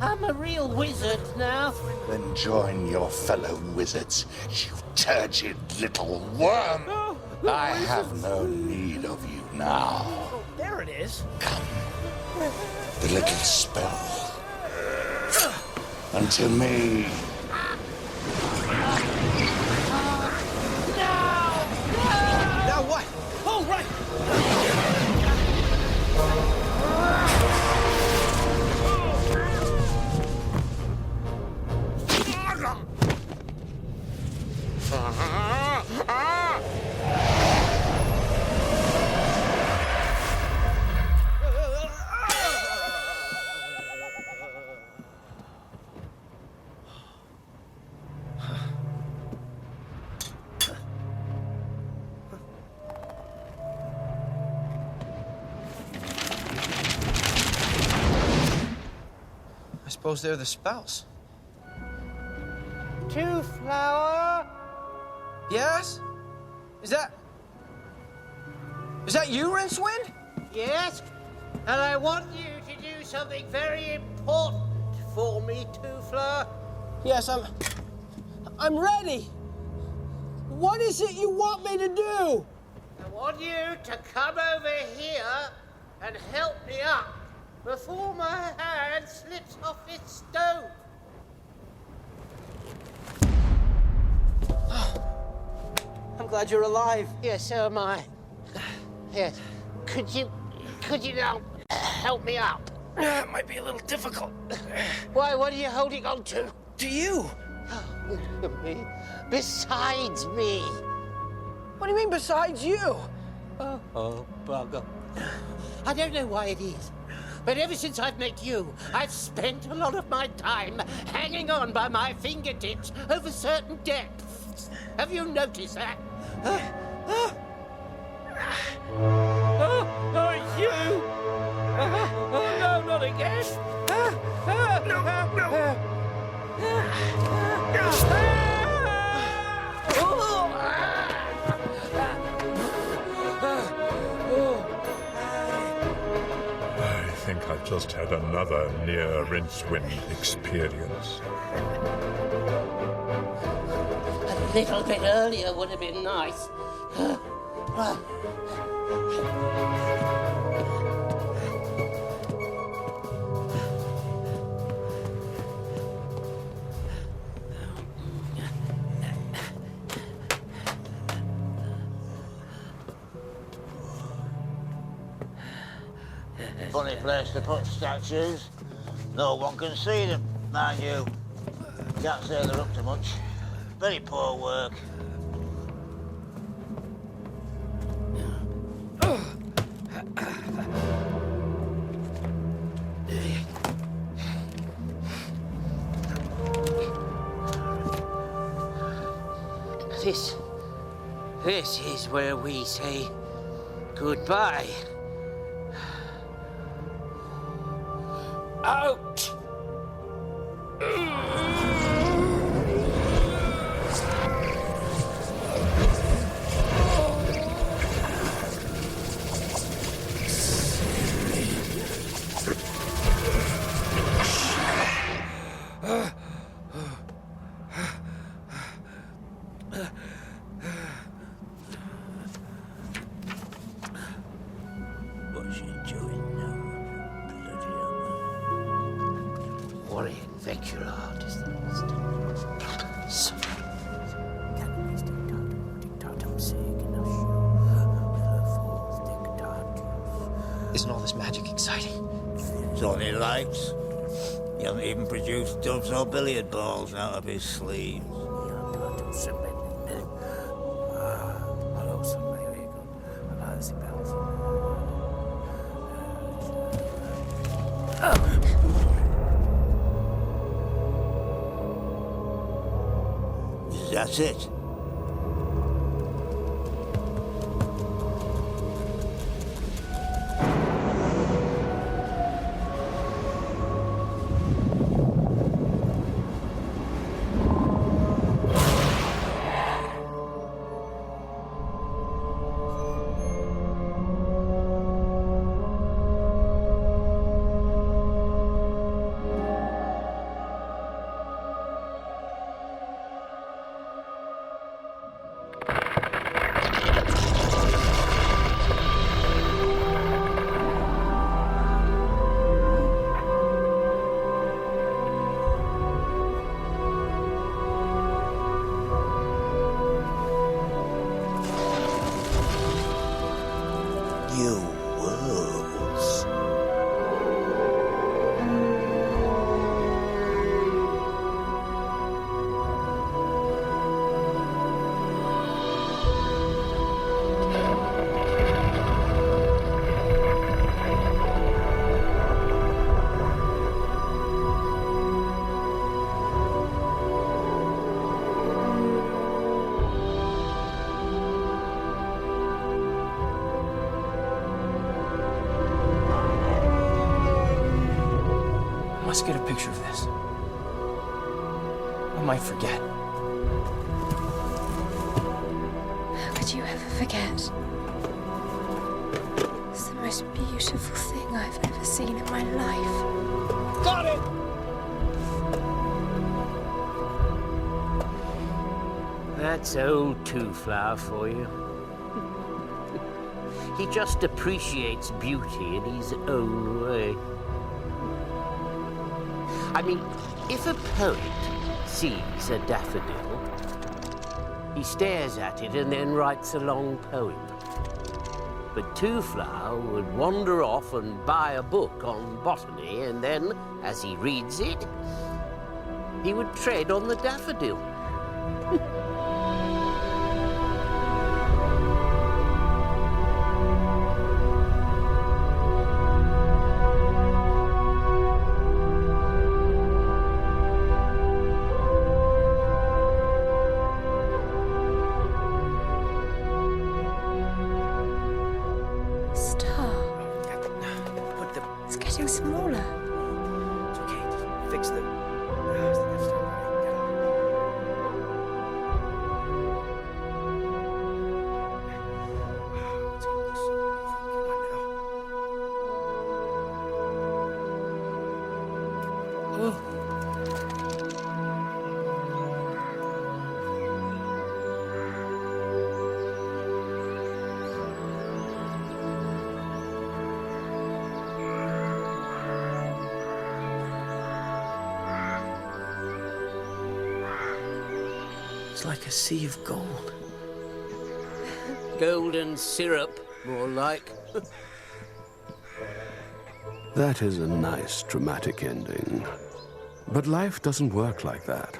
I'm a real wizard now. Then join your fellow wizards, you turgid little worm. I have no need of you now. Oh, there it is. The little spell. Unto me. Now what? Oh, right. I suppose they're the spells. Two flower. Yes? Is that you, Rincewind? Yes, and I want you to do something very important for me, Two-Flower. Yes, I'm ready. What is it you want me to do? I want you to come over here and help me up before my hand slips off its stone. I'm glad you're alive. Yes, so am I. Yes. Could you now help me up? It might be a little difficult. Why, what are you holding on to? To you. Oh, look at me. Besides me. What do you mean, besides you? Oh, bugger. I don't know why it is, but ever since I've met you, I've spent a lot of my time hanging on by my fingertips over certain depths. Have you noticed that? Oh, it's you! Oh, no, not again! I think I've just had another near Rincewind experience. A little bit earlier would have been nice. Funny place to put statues. No one can see them, mind you. Can't say they're up to much. Very poor work. This is where we say goodbye. Out! What's she doing now? Bloody hell. What an inventor artist that is. Isn't all this magic exciting? It's all he likes. He hasn't even produced doves or billiard balls out of his sleeves. That's it. New worlds. I must get a picture of this. I might forget. Did you ever forget? It's the most beautiful thing I've ever seen in my life. Got it! That's old Two-Flower for you. He just appreciates beauty in his own way. I mean, if a poet sees a daffodil, he stares at it and then writes a long poem. But Two-Flower would wander off and buy a book on botany, and then, as he reads it, he would tread on the daffodil. It's like a sea of gold. Golden syrup, more like. That is a nice, dramatic ending. But life doesn't work like that.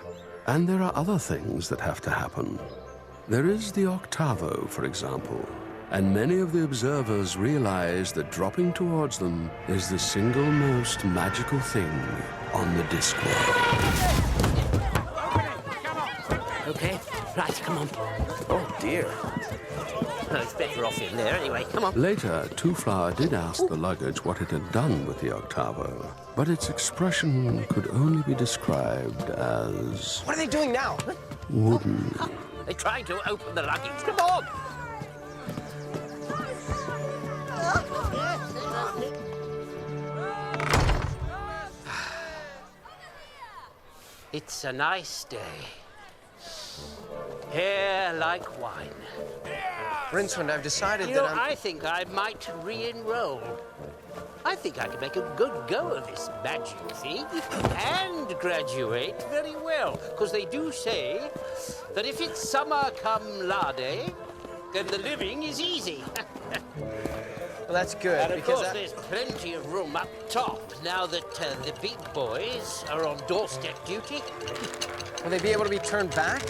And there are other things that have to happen. There is the octavo, for example. And many of the observers realize that dropping towards them is the single most magical thing on the Discworld. Okay, right, come on. Oh, dear. Oh, it's better off in there anyway, come on. Later, Two-Flower did ask the luggage what it had done with the octavo, but its expression could only be described as... What are they doing now? wooden. They're trying to open the luggage, come on! It's a nice day. Hair like wine. Rincewind, I've decided You that know, I think I might re-enroll. I think I can make a good go of this Magii thing and graduate very well. Because they do say that if it's summer come Lade, then the living is easy. Well, that's good, And of because course, there's plenty of room up top now that the big boys are on doorstep duty. Will they be able to be turned back?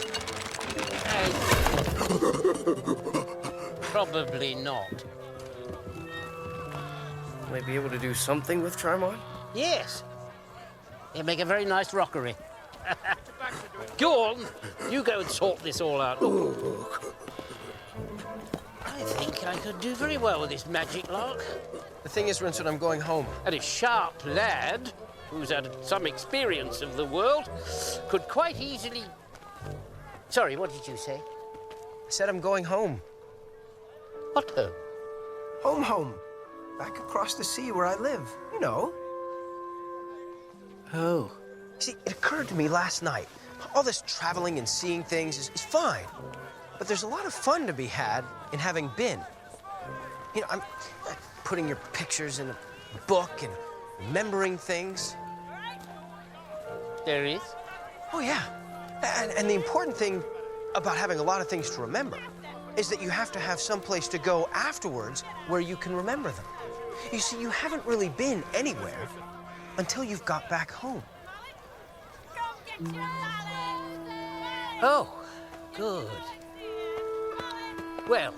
Probably not. Will they be able to do something with Charmon? Yes. They make a very nice rockery. Go on, you go and sort this all out. I think I could do very well with this magic lark. The thing is, Rincewind, I'm going home. And a sharp lad, who's had some experience of the world, could quite easily... Sorry, what did you say? I said I'm going home. What home? Home. Back across the sea where I live. You know. Oh. See, it occurred to me last night. All this traveling and seeing things is fine. But there's a lot of fun to be had in having been. You know, I'm putting your pictures in a book and remembering things. There is? Oh, yeah. And the important thing about having a lot of things to remember is that you have to have some place to go afterwards where you can remember them. You see, you haven't really been anywhere until you've got back home. Oh, good. Well,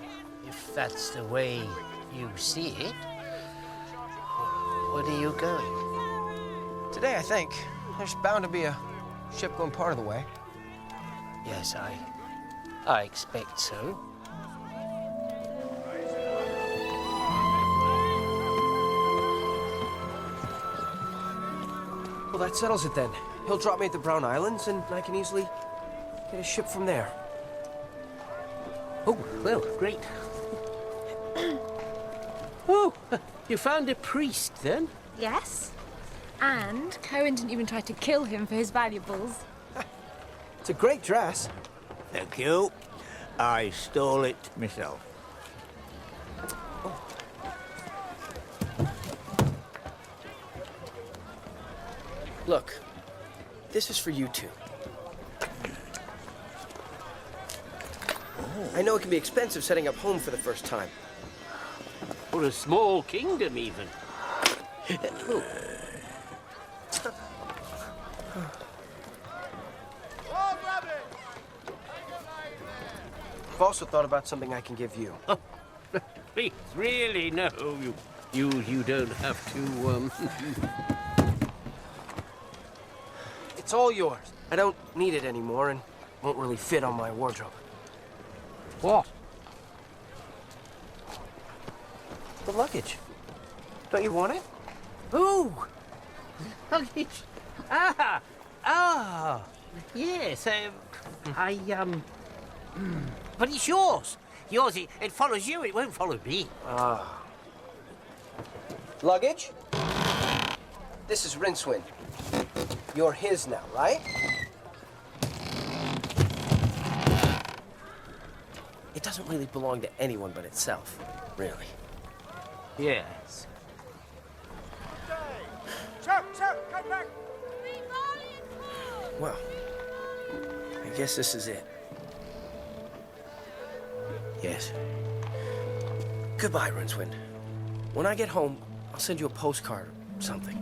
if that's the way you see it, when are you going? Today, I think. There's bound to be a ship going part of the way. Yes, I expect so. Well, that settles it then. He'll drop me at the Brown Islands, and I can easily get a ship from there. Oh, well, great. Oh, you found a priest, then? Yes. And Cohen didn't even try to kill him for his valuables. It's a great dress. Thank you. I stole it myself. Look, this is for you two. I know it can be expensive setting up home for the first time. For a small kingdom, even. I've also thought about something I can give you. Please, really, no. You don't have to, It's all yours. I don't need it anymore and won't really fit on my wardrobe. What? The luggage. Don't you want it? Ooh! Luggage. Yes, but it's yours. Yours, it follows you, it won't follow me. Luggage? This is Rincewind. You're his now, right? It doesn't really belong to anyone but itself, really. Yes. Sir, come back! Well, I guess this is it. Yes. Goodbye, Rincewind. When I get home, I'll send you a postcard or something.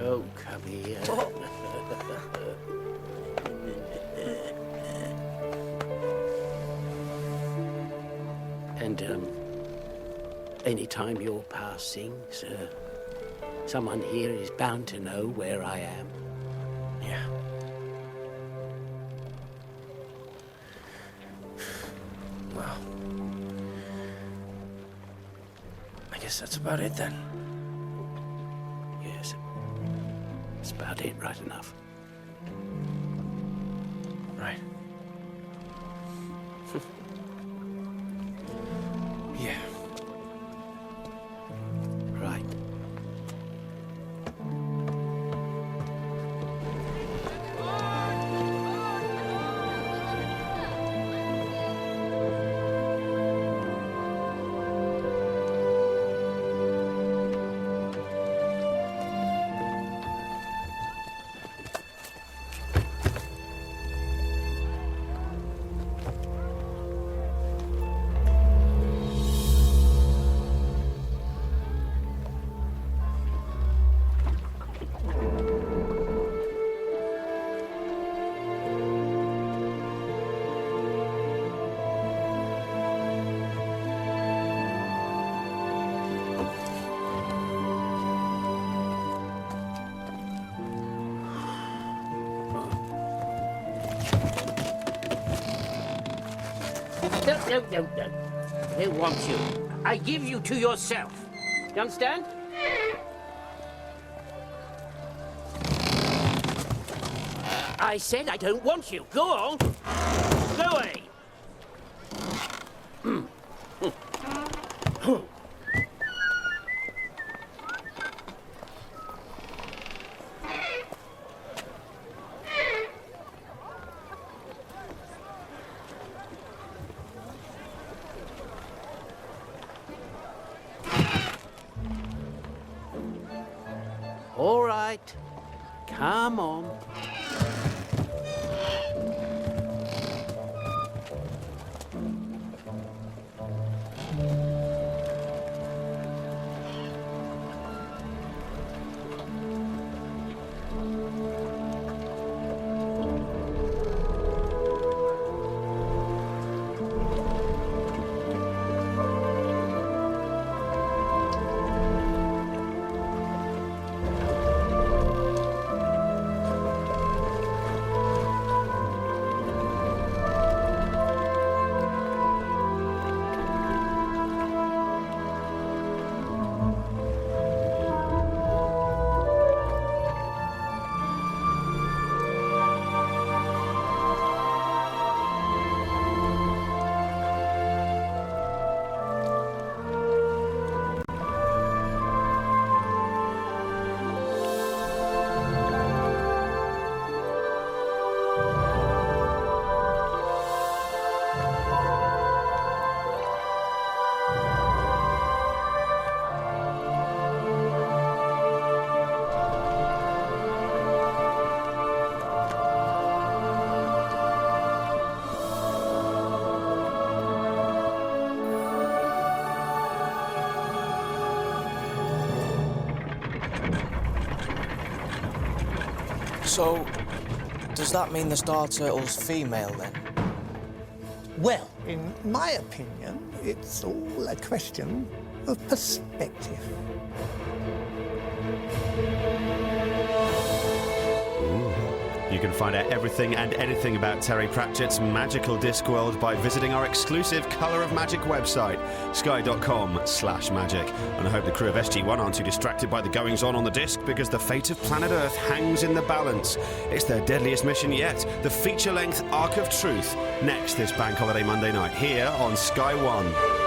Oh, come here. And, anytime you're passing, sir, someone here is bound to know where I am. Yeah. Well, I guess that's about it then. Yes. That's about it, right enough. Right. Yeah. Right. No. I don't want you. I give you to yourself. You understand? I said I don't want you. Go on. Go away. All right. Come on. So, does that mean the Star Turtle's female, then? Well, in my opinion, it's all a question of perspective. You can find out everything and anything about Terry Pratchett's magical Discworld by visiting our exclusive Colour of Magic website, sky.com/magic. And I hope the crew of SG-1 aren't too distracted by the goings-on the disc, because the fate of planet Earth hangs in the balance. It's their deadliest mission yet, the feature-length Arc of Truth, next this Bank Holiday Monday night, here on Sky 1.